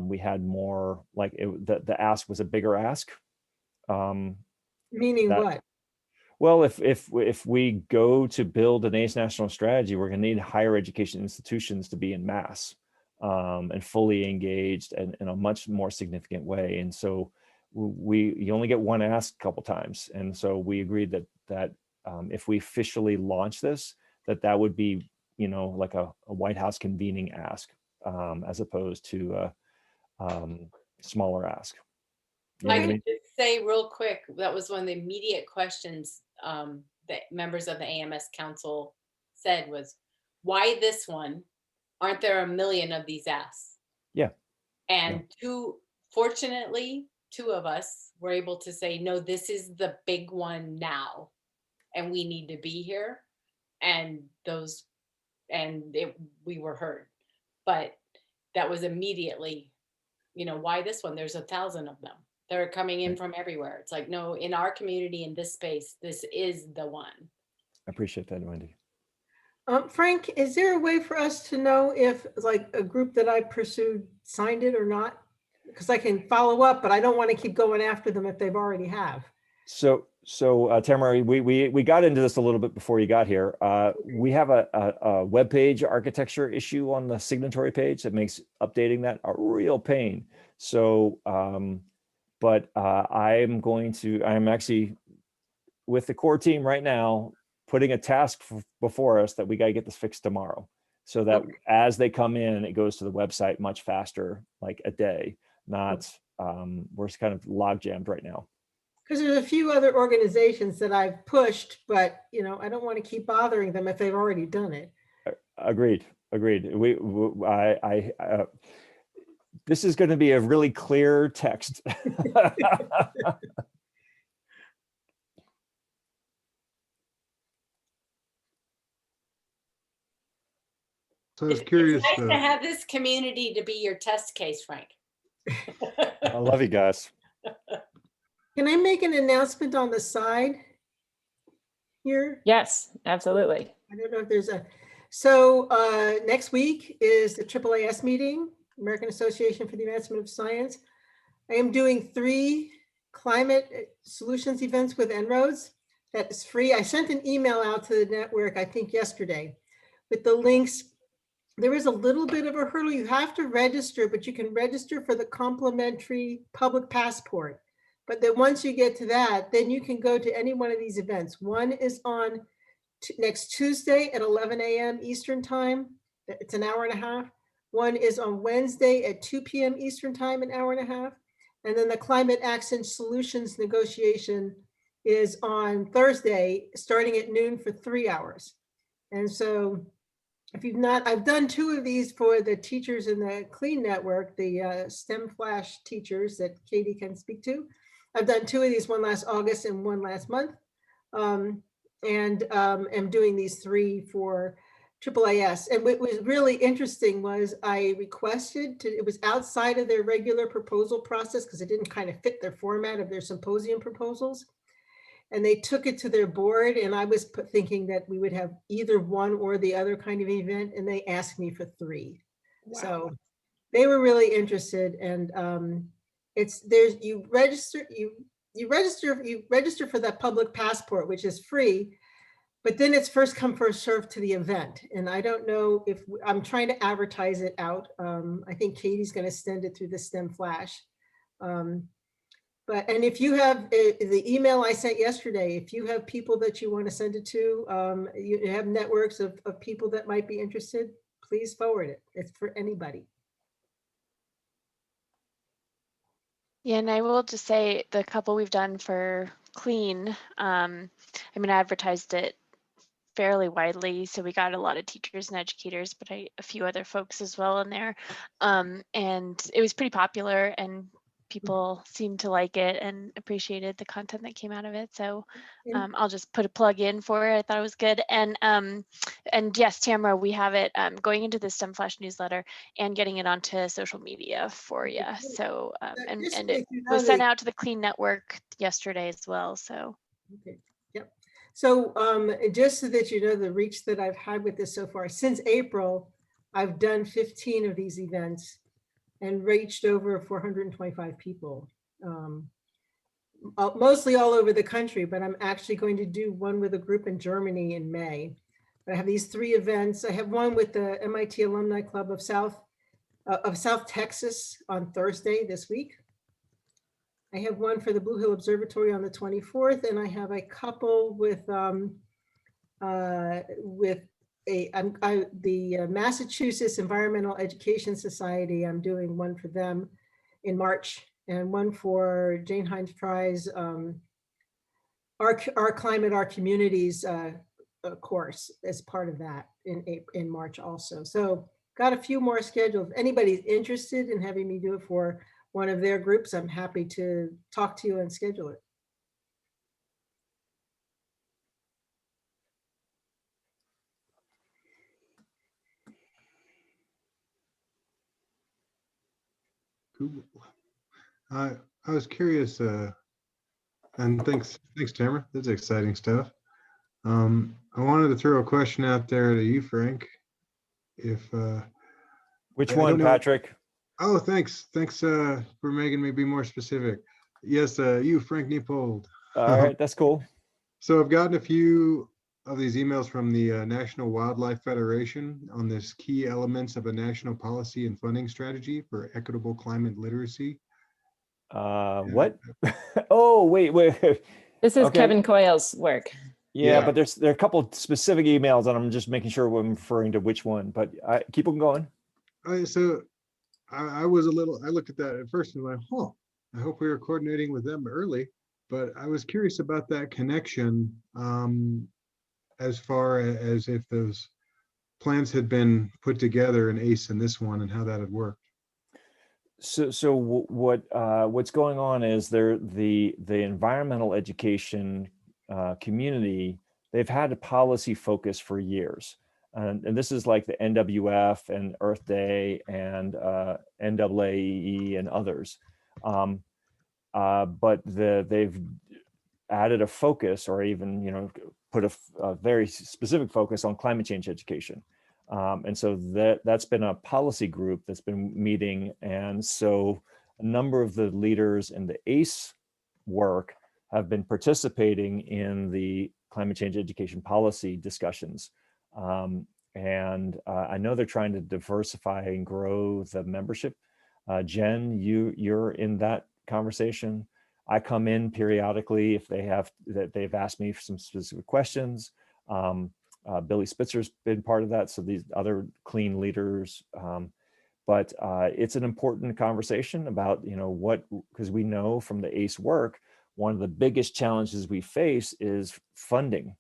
Speaker 5: we had more, like the ask was a bigger ask.
Speaker 11: Meaning what?
Speaker 5: Well, if we go to build an ACE national strategy, we're going to need higher education institutions to be in mass and fully engaged and in a much more significant way. And so you only get one ask a couple times. And so we agreed that if we officially launch this, that would be, like a White House convening ask, as opposed to a smaller ask.
Speaker 7: I can just say real quick, that was one of the immediate questions that members of the AMS Council said was, why this one? Aren't there a million of these asks?
Speaker 5: Yeah.
Speaker 7: And fortunately, two of us were able to say, no, this is the big one now, and we need to be here. And we were heard. But that was immediately, why this one? There's 1,000 of them. They're coming in from everywhere. It's like, no, in our community, in this space, this is the one.
Speaker 5: I appreciate that, Wendy.
Speaker 11: Frank, is there a way for us to know if, like, a group that I pursued signed it or not? Because I can follow up, but I don't want to keep going after them if they've already have.
Speaker 5: So Tamara, we got into this a little bit before you got here. We have a web page architecture issue on the signatory page that makes updating that a real pain. So, but I'm actually with the core team right now, putting a task before us that we got to get this fixed tomorrow, so that as they come in, it goes to the website much faster, like a day. Not we're kind of log jammed right now.
Speaker 11: Because there's a few other organizations that I've pushed, but I don't want to keep bothering them if they've already done it.
Speaker 5: Agreed. This is going to be a really clear text.
Speaker 12: So I was curious.
Speaker 7: It's nice to have this community to be your test case, Frank.
Speaker 5: I love you guys.
Speaker 11: Can I make an announcement on the side here?
Speaker 1: Yes, absolutely.
Speaker 11: I don't know if there's so next week is the AAAS meeting, American Association for the Advancement of Science. I am doing 3 climate solutions events with En-ROADS. That is free. I sent an email out to the network, I think yesterday, with the links. There is a little bit of a hurdle. You have to register, but you can register for the complimentary public passport. But then once you get to that, then you can go to any one of these events. One is on next Tuesday at 11 a.m. Eastern time. It's an hour and a half. One is on Wednesday at 2 p.m. Eastern time, an hour and a half. And then the Climate Action Solutions negotiation is on Thursday, starting at noon for 3 hours. And so if you've not, I've done 2 of these for the teachers in the Clean Network, the STEM Flash teachers that Katie can speak to. I've done 2 of these, one last August and one last month. I'm doing these 3 for AAAS. And what was really interesting was I requested it was outside of their regular proposal process because it didn't kind of fit their format of their symposium proposals. And they took it to their board, and I was thinking that we would have either one or the other kind of event, and they asked me for 3. Wow. So they were really interested, and you register for that public passport, which is free, but then it's first come, first served to the event. And I don't know if I'm trying to advertise it out. I think Katie's going to send it through the STEM Flash. And if you have the email I sent yesterday, if you have people that you want to send it to, you have networks of people that might be interested, please forward it. It's for anybody.
Speaker 3: Yeah, and I will just say the couple we've done for Clean, I advertised it fairly widely, so we got a lot of teachers and educators, but a few other folks as well in there, and it was pretty popular, and people seemed to like it and appreciated the content that came out of it. So I'll just put a plug in for it. I thought it was good. And yes, Tamara, we have it going into the STEM Flash newsletter and getting it onto social media for you. So and it was sent out to the Clean Network yesterday as well. So
Speaker 11: okay. Yep. So just so that you know the reach that I've had with this so far, since April, I've done 15 of these events and reached over 425 people, mostly all over the country, but I'm actually going to do one with a group in Germany in May. But I have these 3 events. I have one with the MIT Alumni Club of South Texas on Thursday this week. I have one for the Blue Hill Observatory on the 24th, and I have a couple with the Massachusetts Environmental Education Society. I'm doing one for them in March, and one for Jane Hines Fry's Our Climate, Our Communities course as part of that in March also. So got a few more scheduled. If anybody's interested in having me do it for one of their groups, I'm happy to talk to you and schedule it.
Speaker 12: Cool. I was curious, and thanks, Tamara. That's exciting stuff. I wanted to throw a question out there to you, Frank. If
Speaker 5: which one, Patrick?
Speaker 12: Oh, thanks for making me be more specific. Yes, you, Frank Niepold.
Speaker 5: All right, that's cool.
Speaker 12: So I've gotten a few of these emails from the National Wildlife Federation on this key elements of a national policy and funding strategy for equitable climate literacy.
Speaker 5: What? Oh, wait.
Speaker 1: This is Kevin Coyle's work.
Speaker 5: Yeah, but there are a couple specific emails, and I'm just making sure I'm referring to which one. But keep on going.
Speaker 12: So I looked at that at first and went, I hope we were coordinating with them early. But I was curious about that connection, as far as if those plans had been put together in ACE and this one, and how that had worked.
Speaker 5: So what's going on is the environmental education community, they've had a policy focus for years. And this is like the NWF and Earth Day and NAAE and others. But they've added a focus, or even put a very specific focus on climate change education. And so that's been a policy group that's been meeting. And so a number of the leaders in the ACE work have been participating in the climate change education policy discussions. And I know they're trying to diversify and grow the membership. Jen, you're in that conversation. I come in periodically if they've asked me for some specific questions. Billy Spitzer's been part of that, so these other clean leaders. But it's an important conversation about, because we know from the ACE work, one of the biggest challenges we face is funding.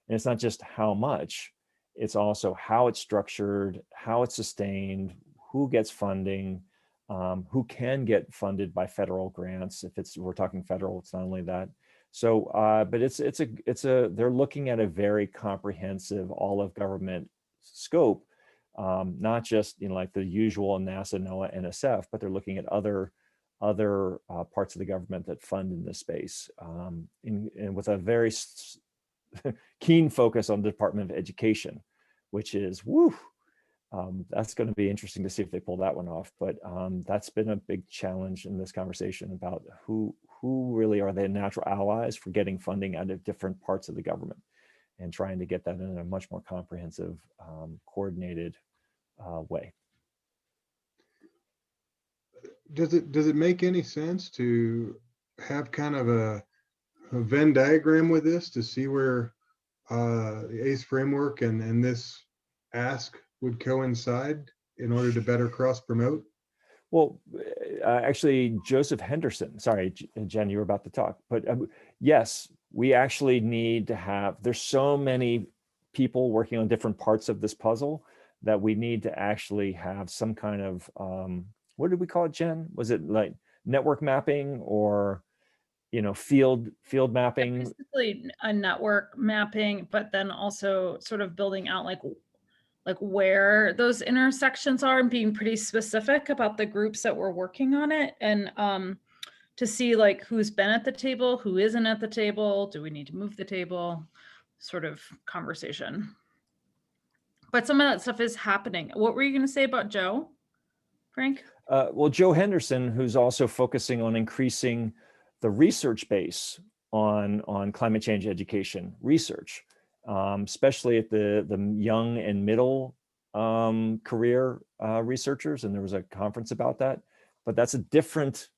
Speaker 5: And it's not just how much, it's also how it's structured, how it's sustained, who gets funding, who can get funded by federal grants. If we're talking federal, it's not only that. So, but they're looking at a very comprehensive, all of government scope, not just, like the usual NASA, NOAA, NSF, but they're looking at other parts of the government that fund in this space, and with a very keen focus on the Department of Education, which is, that's going to be interesting to see if they pull that one off. But that's been a big challenge in this conversation about who really are the natural allies for getting funding out of different parts of the government, and trying to get that in a much more comprehensive, coordinated way.
Speaker 12: Does it make any sense to have kind of a Venn diagram with this to see where the ACE framework and this ask would coincide in order to better cross promote?
Speaker 5: Well, actually, Joseph Henderson, sorry, Jen, you were about to talk, but yes, we actually need to have, there's so many people working on different parts of this puzzle that we need to actually have some kind of, what did we call it, Jen? Was it like network mapping or, field mapping?
Speaker 13: Basically a network mapping, but then also sort of building out like where those intersections are and being pretty specific about the groups that were working on it, and to see like who's been at the table, who isn't at the table, do we need to move the table, sort of conversation. But some of that stuff is happening. What were you going to say about Joe, Frank?
Speaker 5: Well, Joe Henderson, who's also focusing on increasing the research base on climate change education research, especially at the young and middle career researchers. And there was a conference about that, but that's a different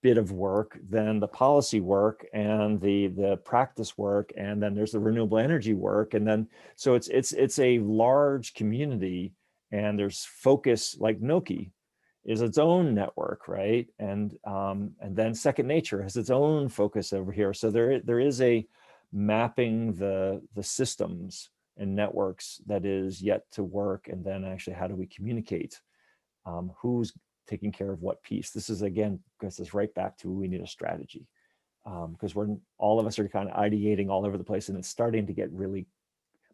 Speaker 5: bit of work than the policy work and the practice work. And then there's the renewable energy work. And then, so it's a large community, and there's focus, like Noki is its own network, right? And then Second Nature has its own focus over here. So there is a mapping the systems and networks that is yet to work. And then actually, how do we communicate? Who's taking care of what piece? This is, again, gets us right back to, we need a strategy, because all of us are kind of ideating all over the place, and it's starting to get really,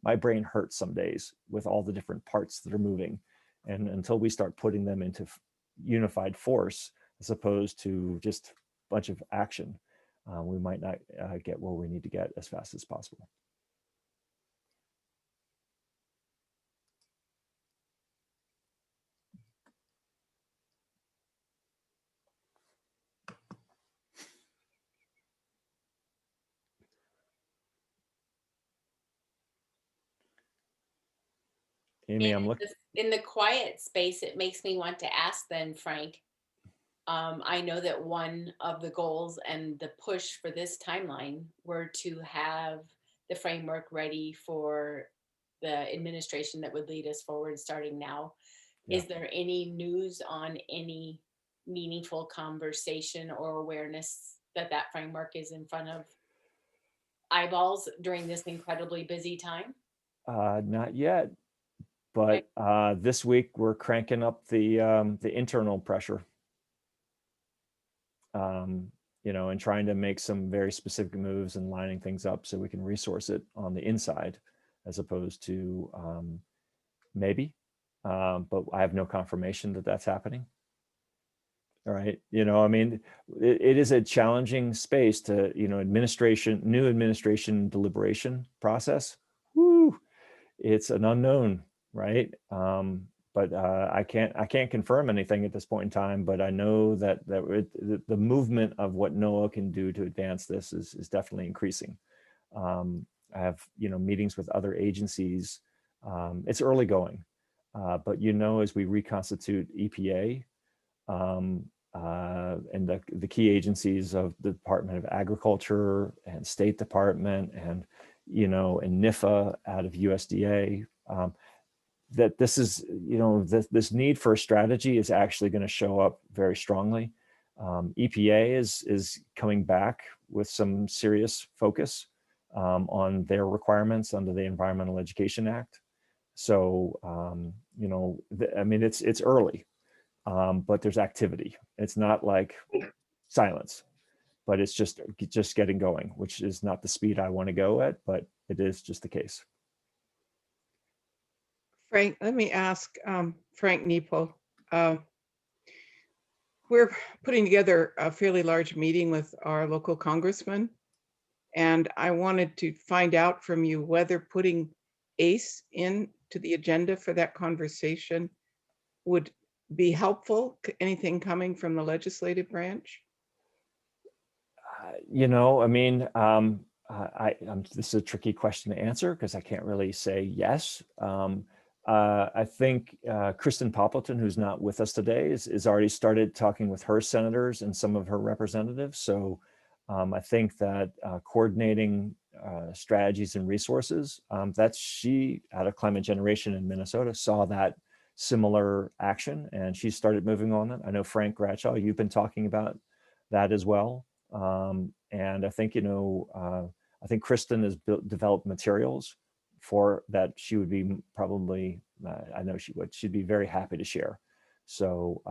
Speaker 5: my brain hurts some days with all the different parts that are moving. And until we start putting them into unified force, as opposed to just a bunch of action, we might not get where we need to get as fast as possible. Amy, I'm looking.
Speaker 7: In the quiet space, it makes me want to ask then, Frank, I know that one of the goals and the push for this timeline were to have the framework ready for the administration that would lead us forward starting now. Yeah. Is there any news on any meaningful conversation or awareness that framework is in front of eyeballs during this incredibly busy time?
Speaker 5: Not yet, but this week we're cranking up the internal pressure. And trying to make some very specific moves and lining things up so we can resource it on the inside, as opposed to maybe, but I have no confirmation that that's happening. All right. I mean, it is a challenging space to, new administration deliberation process. Woo, it's an unknown, right? But I can't confirm anything at this point in time, but I know that the movement of what NOAA can do to advance this is definitely increasing. I have, meetings with other agencies. It's early going, but as we reconstitute EPA and the key agencies of the Department of Agriculture and State Department and, and NIFA out of USDA, that this is, this need for a strategy is actually going to show up very strongly. EPA is coming back with some serious focus on their requirements under the Environmental Education Act. So, you know, I mean, it's early, but there's activity. It's not like silence, but it's just getting going, which is not the speed I want to go at, but it is just the case.
Speaker 10: Frank, let me ask Frank Nepo. We're putting together a fairly large meeting with our local congressman, and I wanted to find out from you whether putting ACE into the agenda for that conversation would be helpful. Anything coming from the legislative branch?
Speaker 5: You know, I mean, this is a tricky question to answer because I can't really say yes. I think Kristen Poppleton, who's not with us today, is already started talking with her senators and some of her representatives. So I think that coordinating strategies and resources, that's she out of Climate Generation in Minnesota saw that similar action and she started moving on it. I know Frank Gratchall, you've been talking about that as well. And I think, you know, I think Kristen has developed materials for that she would be probably, I know she would, she'd be very happy to share. So,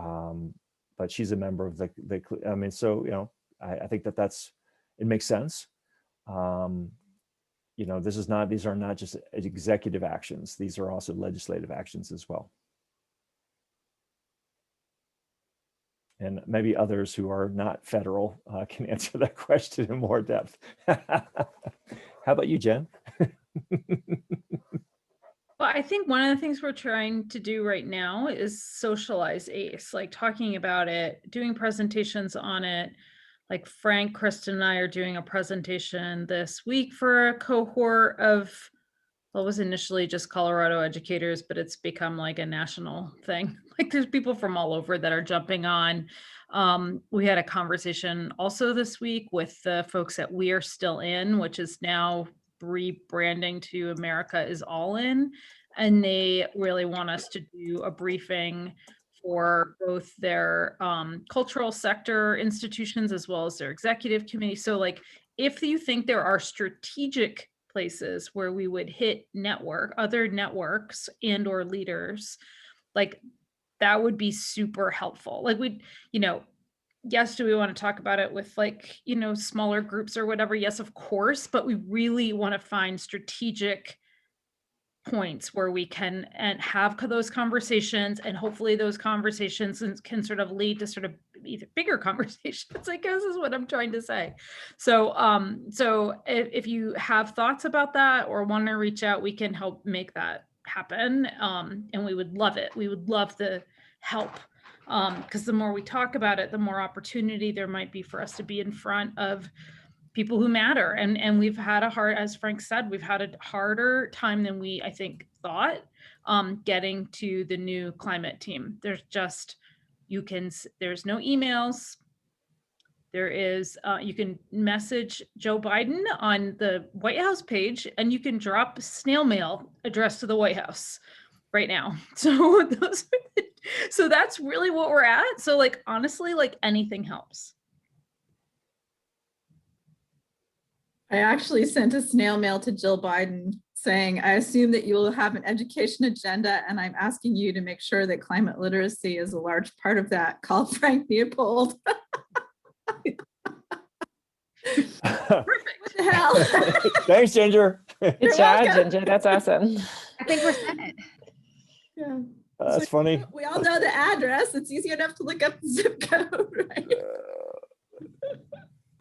Speaker 5: but she's a member of the I mean, so, you know, I think it makes sense. You know, these are not just executive actions. These are also legislative actions as well. And maybe others who are not federal can answer that question in more depth. How about you, Jen?
Speaker 13: Well, I think one of the things we're trying to do right now is socialize ACE, like talking about it, doing presentations on it. Like Frank, Kristen, and I are doing a presentation this week for a cohort of, well, it was initially just Colorado educators, but it's become like a national thing. Like there's people from all over that are jumping on. We had a conversation also this week with the folks at We Are Still In, which is now rebranding to America is All In. And they really want us to do a briefing for both their cultural sector institutions as well as their executive committee. So like, if you think there are strategic places where we would hit other networks and or leaders, like that would be super helpful. Like you know, yes, do we want to talk about it with like, you know, smaller groups or whatever? Yes, of course, but we really want to find strategic points where we can and have those conversations, and hopefully those conversations can sort of lead to sort of either bigger conversations, I guess is what I'm trying to say. So so if you have thoughts about that or want to reach out, we can help make that happen. And we would love it. We would love the help, because the more we talk about it, the more opportunity there might be for us to be in front of people who matter. And we've had as Frank said, we've had a harder time than we, I think, thought, getting to the new climate team. There's just, there's no emails. There is, you can message Joe Biden on the White House page and you can drop snail mail addressed to the White House right now. So so that's really what we're at. So like, honestly, like anything helps.
Speaker 9: I actually sent a snail mail to Jill Biden saying, I assume that you will have an education agenda and I'm asking you to make sure that climate literacy is a large part of that. Call Frank Leopold.
Speaker 13: Perfect.
Speaker 9: What the hell?
Speaker 5: Thanks, Ginger.
Speaker 1: Good job, Ginger. That's awesome.
Speaker 14: I think we're set.
Speaker 9: Yeah.
Speaker 5: That's funny.
Speaker 9: We all know the address. It's easy enough to look up the zip code, right?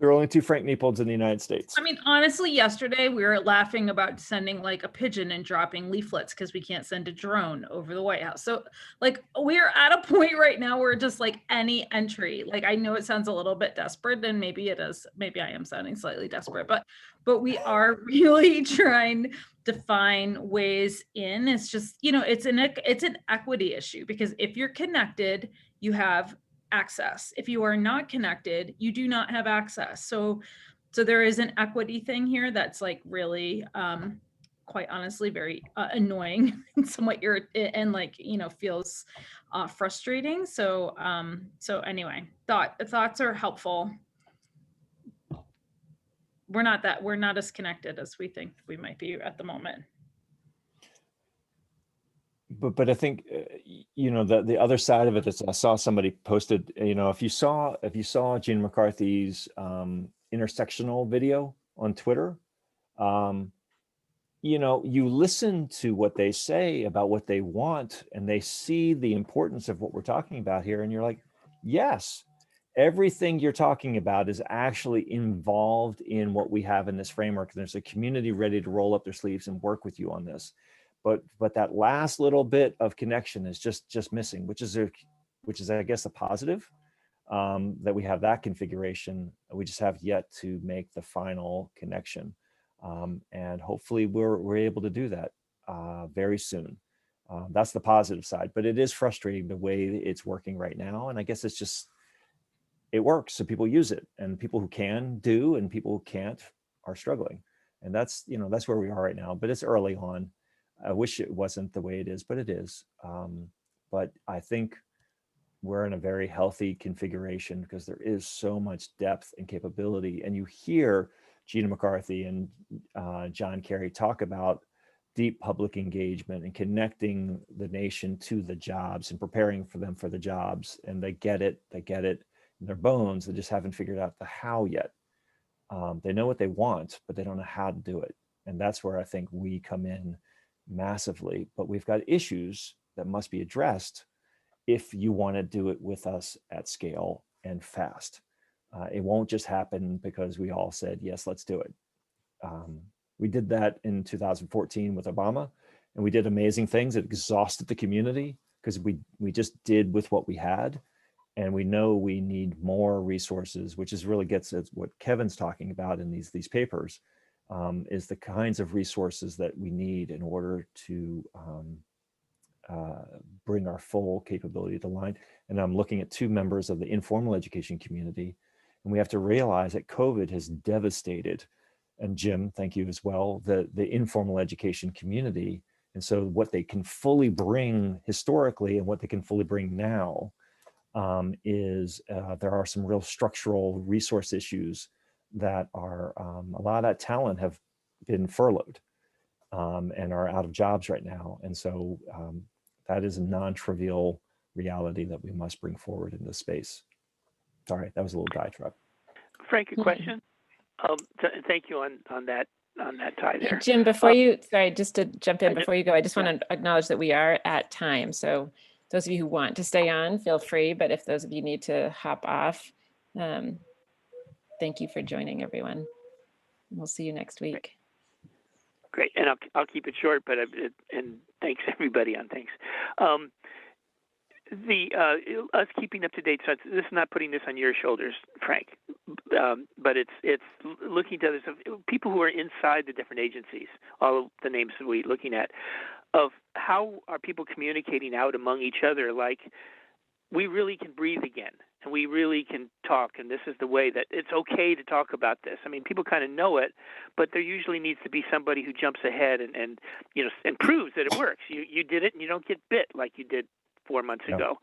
Speaker 5: There are only 2 Frank Neepolds in the United States.
Speaker 13: I mean, honestly, yesterday we were laughing about sending like a pigeon and dropping leaflets because we can't send a drone over the White House. So like we're at a point right now where just like any entry, like I know it sounds a little bit desperate and maybe it is, maybe I am sounding slightly desperate, but we are really trying to find ways in. It's just, you know, it's an equity issue because if you're connected, you have access. If you are not connected, you do not have access. So there is an equity thing here that's like really quite honestly very annoying and somewhat and like, feels frustrating. So so anyway, thoughts are helpful. We're not as connected as we think we might be at the moment.
Speaker 5: But I think the other side of it is, I saw somebody posted, if you saw Gina McCarthy's intersectional video on Twitter, you listen to what they say about what they want, and they see the importance of what we're talking about here, and you're like, yes, everything you're talking about is actually involved in what we have in this framework. There's a community ready to roll up their sleeves and work with you on this. But that last little bit of connection is just missing, which is I guess a positive, that we have that configuration. We just have yet to make the final connection, and hopefully we're able to do that very soon. That's the positive side, but it is frustrating the way it's working right now. And I guess it's just, it works, so people use it, and people who can do, and people who can't are struggling. And that's where we are right now, but it's early on. I wish it wasn't the way it is, but it is. But I think we're in a very healthy configuration because there is so much depth and capability. And you hear Gina McCarthy and John Kerry talk about deep public engagement and connecting the nation to the jobs and preparing for them for the jobs. And they get it in their bones. They just haven't figured out the how yet. They know what they want, but they don't know how to do it. And that's where I think we come in massively. But we've got issues that must be addressed if you want to do it with us at scale and fast. It won't just happen because we all said, yes, let's do it. We did that in 2014 with Obama, and we did amazing things. It exhausted the community because we just did with what we had. And we know we need more resources, which is really gets at what Kevin's talking about in these papers, is the kinds of resources that we need in order to bring our full capability to line. And I'm looking at two members of the informal education community, and we have to realize that COVID has devastated, and Jim, thank you as well, the informal education community. And so what they can fully bring historically and what they can fully bring now is there are some real structural resource issues that are, a lot of that talent have been furloughed and are out of jobs right now. And so that is a non-trivial reality that we must bring forward in this space. Sorry, that was a little diatribe.
Speaker 4: Frank, a question. Thank you on that tie there.
Speaker 1: Jim, before you, sorry, just to jump in before you go, I just want to acknowledge that we are at time. So those of you who want to stay on, feel free. But if those of you need to hop off, thank you for joining, everyone. We'll see you next week.
Speaker 4: Great, and I'll keep it short, but and thanks everybody on things. Us keeping up to date. So this is not putting this on your shoulders, Frank, but it's looking to others, people who are inside the different agencies. All of the names that we're looking at, of how are people communicating out among each other? Like, we really can breathe again, and we really can talk, and this is the way that it's okay to talk about this. I mean, people kind of know it, but there usually needs to be somebody who jumps ahead and proves that it works. You did it, and you don't get bit like you did 4 months ago.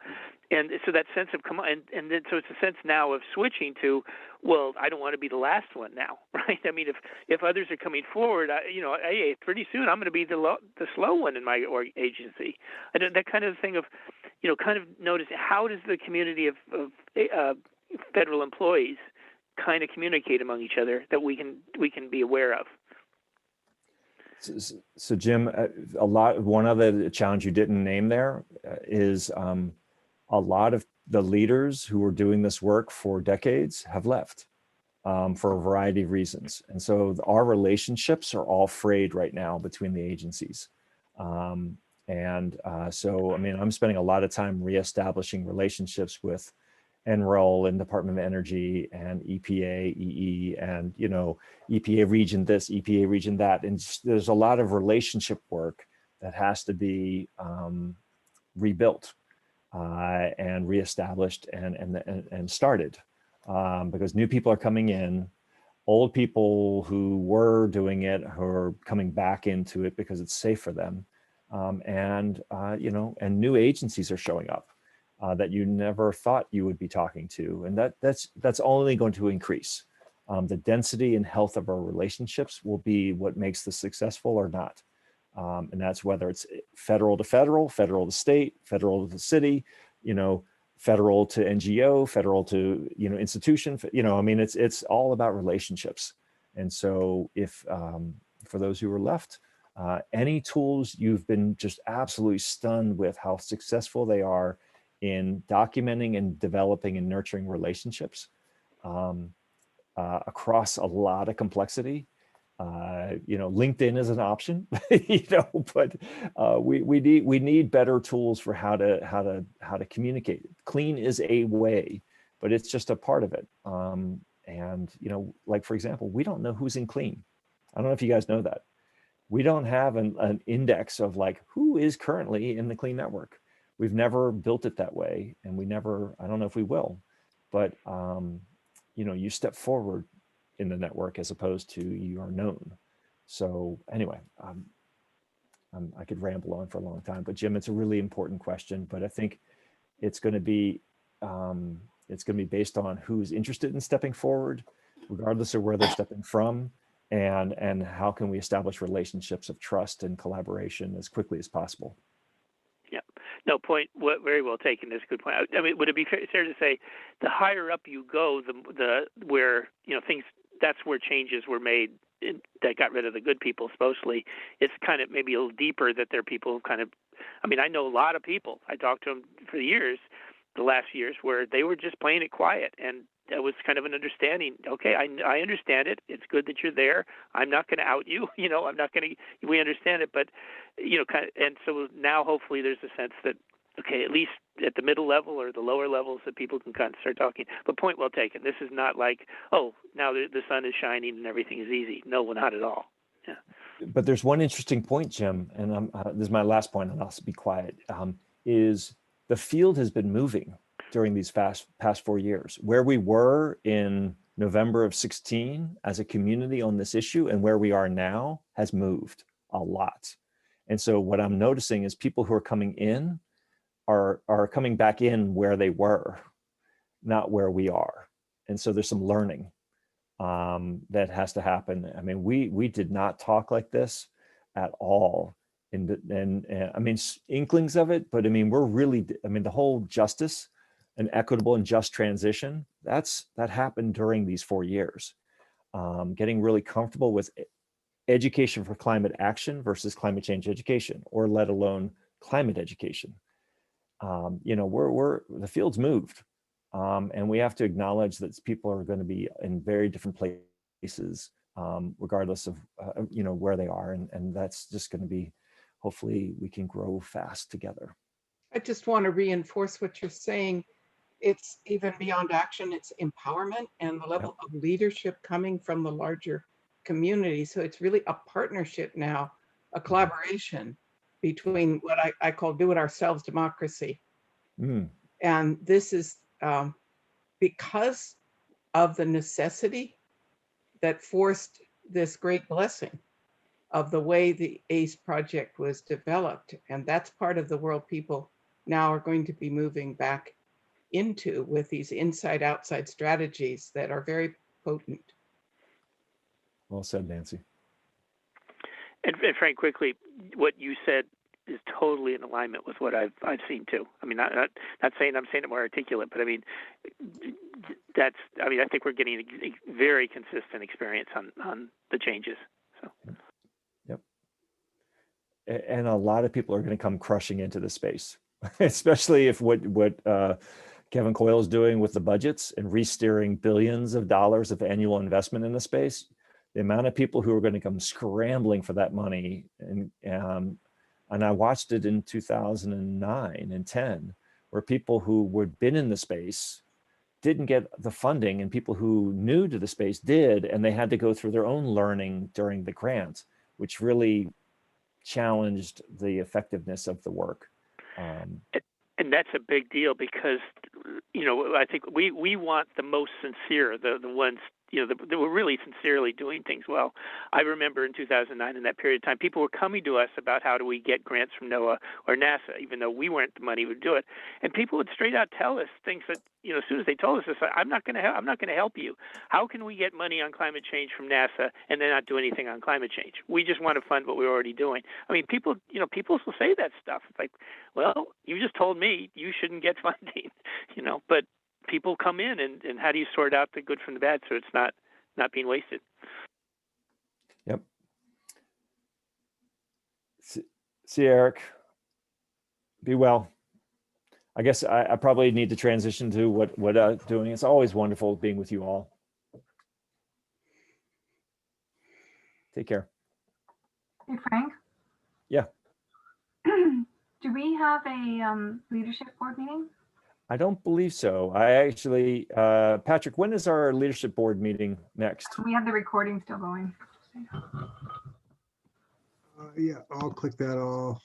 Speaker 4: And so that sense of, come on, and then so it's a sense now of switching to, well, I don't want to be the last one now, right? I mean, if others are coming forward, hey, pretty soon I'm going to be the slow one in my agency. And that kind of thing of, kind of notice, how does the community of federal employees kind of communicate among each other that we can be aware of?
Speaker 5: So Jim, one other challenge you didn't name there is a lot of the leaders who were doing this work for decades have left for a variety of reasons. And so our relationships are all frayed right now between the agencies. So, I mean, I'm spending a lot of time reestablishing relationships with NREL and Department of Energy and EPA, EE, and EPA region this, EPA region that, and there's a lot of relationship work that has to be rebuilt and reestablished and started because new people are coming in, old people who were doing it, who are coming back into it because it's safe for them. And new agencies are showing up that you never thought you would be talking to. And that's only going to increase. The density and health of our relationships will be what makes this successful or not. And that's whether it's federal to federal, federal to state, federal to city, federal to NGO, federal to, institution, I mean, it's all about relationships. And so if, for those who are left, any tools you've been just absolutely stunned with how successful they are in documenting and developing and nurturing relationships across a lot of complexity. LinkedIn is an option, but we need better tools for how to communicate. Clean is a way, but it's just a part of it. Like for example, we don't know who's in clean. I don't know if you guys know that. We don't have an index of like who is currently in the clean network. We've never built it that way, and I don't know if we will, but you step forward in the network as opposed to you are known. So anyway, I could ramble on for a long time, but Jim, it's a really important question, but I think it's going to be based on who's interested in stepping forward, regardless of where they're stepping from, and how can we establish relationships of trust and collaboration as quickly as possible.
Speaker 4: Yeah, no point. Very well taken. That's a good point. I mean, would it be fair to say, the higher up you go, the where things, that's where changes were made that got rid of the good people. Supposedly, it's kind of maybe a little deeper that there are people who kind of. I mean, I know a lot of people. I talked to them for years, the last years, where they were just playing it quiet, and that was kind of an understanding. Okay, I understand it. It's good that you're there. I'm not going to out you. I'm not going to. We understand it, but and so now hopefully there's a sense that okay, at least at the middle level or the lower levels, that people can kind of start talking. But point well taken. This is not like, oh, now the sun is shining and everything is easy. No, not at all. Yeah.
Speaker 5: But there's one interesting point, Jim, and this is my last point, and I'll be quiet. Is the field has been moving during these past 4 years. Where we were in November of 16 as a community on this issue and where we are now has moved a lot. And so what I'm noticing is people who are coming in are coming back in where they were, not where we are. And so there's some learning that has to happen. I mean, we did not talk like this at all. And I mean, inklings of it, but I mean, the whole justice and equitable and just transition, that happened during these 4 years. Getting really comfortable with education for climate action versus climate change education, or let alone climate education. The field's moved, and we have to acknowledge that people are going to be in very different places, regardless of where they are, and that's just going to be, hopefully we can grow fast together.
Speaker 10: I just want to reinforce what you're saying. It's even beyond action, it's empowerment and the level of leadership coming from the larger community. So it's really a partnership now, a collaboration between what I call do it ourselves democracy. And this is because of the necessity that forced this great blessing of the way the ACE project was developed. And that's part of the world people now are going to be moving back into with these inside outside strategies that are very potent.
Speaker 5: Well said, Nancy.
Speaker 4: And Frank, quickly, what you said is totally in alignment with what I've seen too. I mean, not saying I'm saying it more articulate, but I mean, I think we're getting a very consistent experience on the changes. So.
Speaker 5: Yep. And a lot of people are going to come crushing into the space, especially if what Kevin Coyle is doing with the budgets and re-steering billions of dollars of annual investment in the space. The amount of people who are going to come scrambling for that money, and I watched it in 2009 and 10, where people who had been in the space didn't get the funding, and people who new to the space did, and they had to go through their own learning during the grant, which really challenged the effectiveness of the work.
Speaker 4: And that's a big deal because, I think we want the most sincere, the ones, that were really sincerely doing things well. I remember in 2009, in that period of time, people were coming to us about how do we get grants from NOAA or NASA, even though we weren't the money to do it. And people would straight out tell us things that, as soon as they told us this, I'm not going to help you. How can we get money on climate change from NASA and then not do anything on climate change? We just want to fund what we're already doing. I mean, people will say that stuff. It's like, well, you just told me you shouldn't get funding, but people come in and how do you sort out the good from the bad so it's not being wasted?
Speaker 5: Yep. See, Eric, be well. I guess I probably need to transition to what doing. It's always wonderful being with you all. Take care.
Speaker 14: Hey, Frank.
Speaker 5: Yeah.
Speaker 14: Do we have a leadership board meeting?
Speaker 5: I don't believe so. I actually, Patrick, when is our leadership board meeting next?
Speaker 14: We have the recording still going.
Speaker 12: Yeah, I'll click that.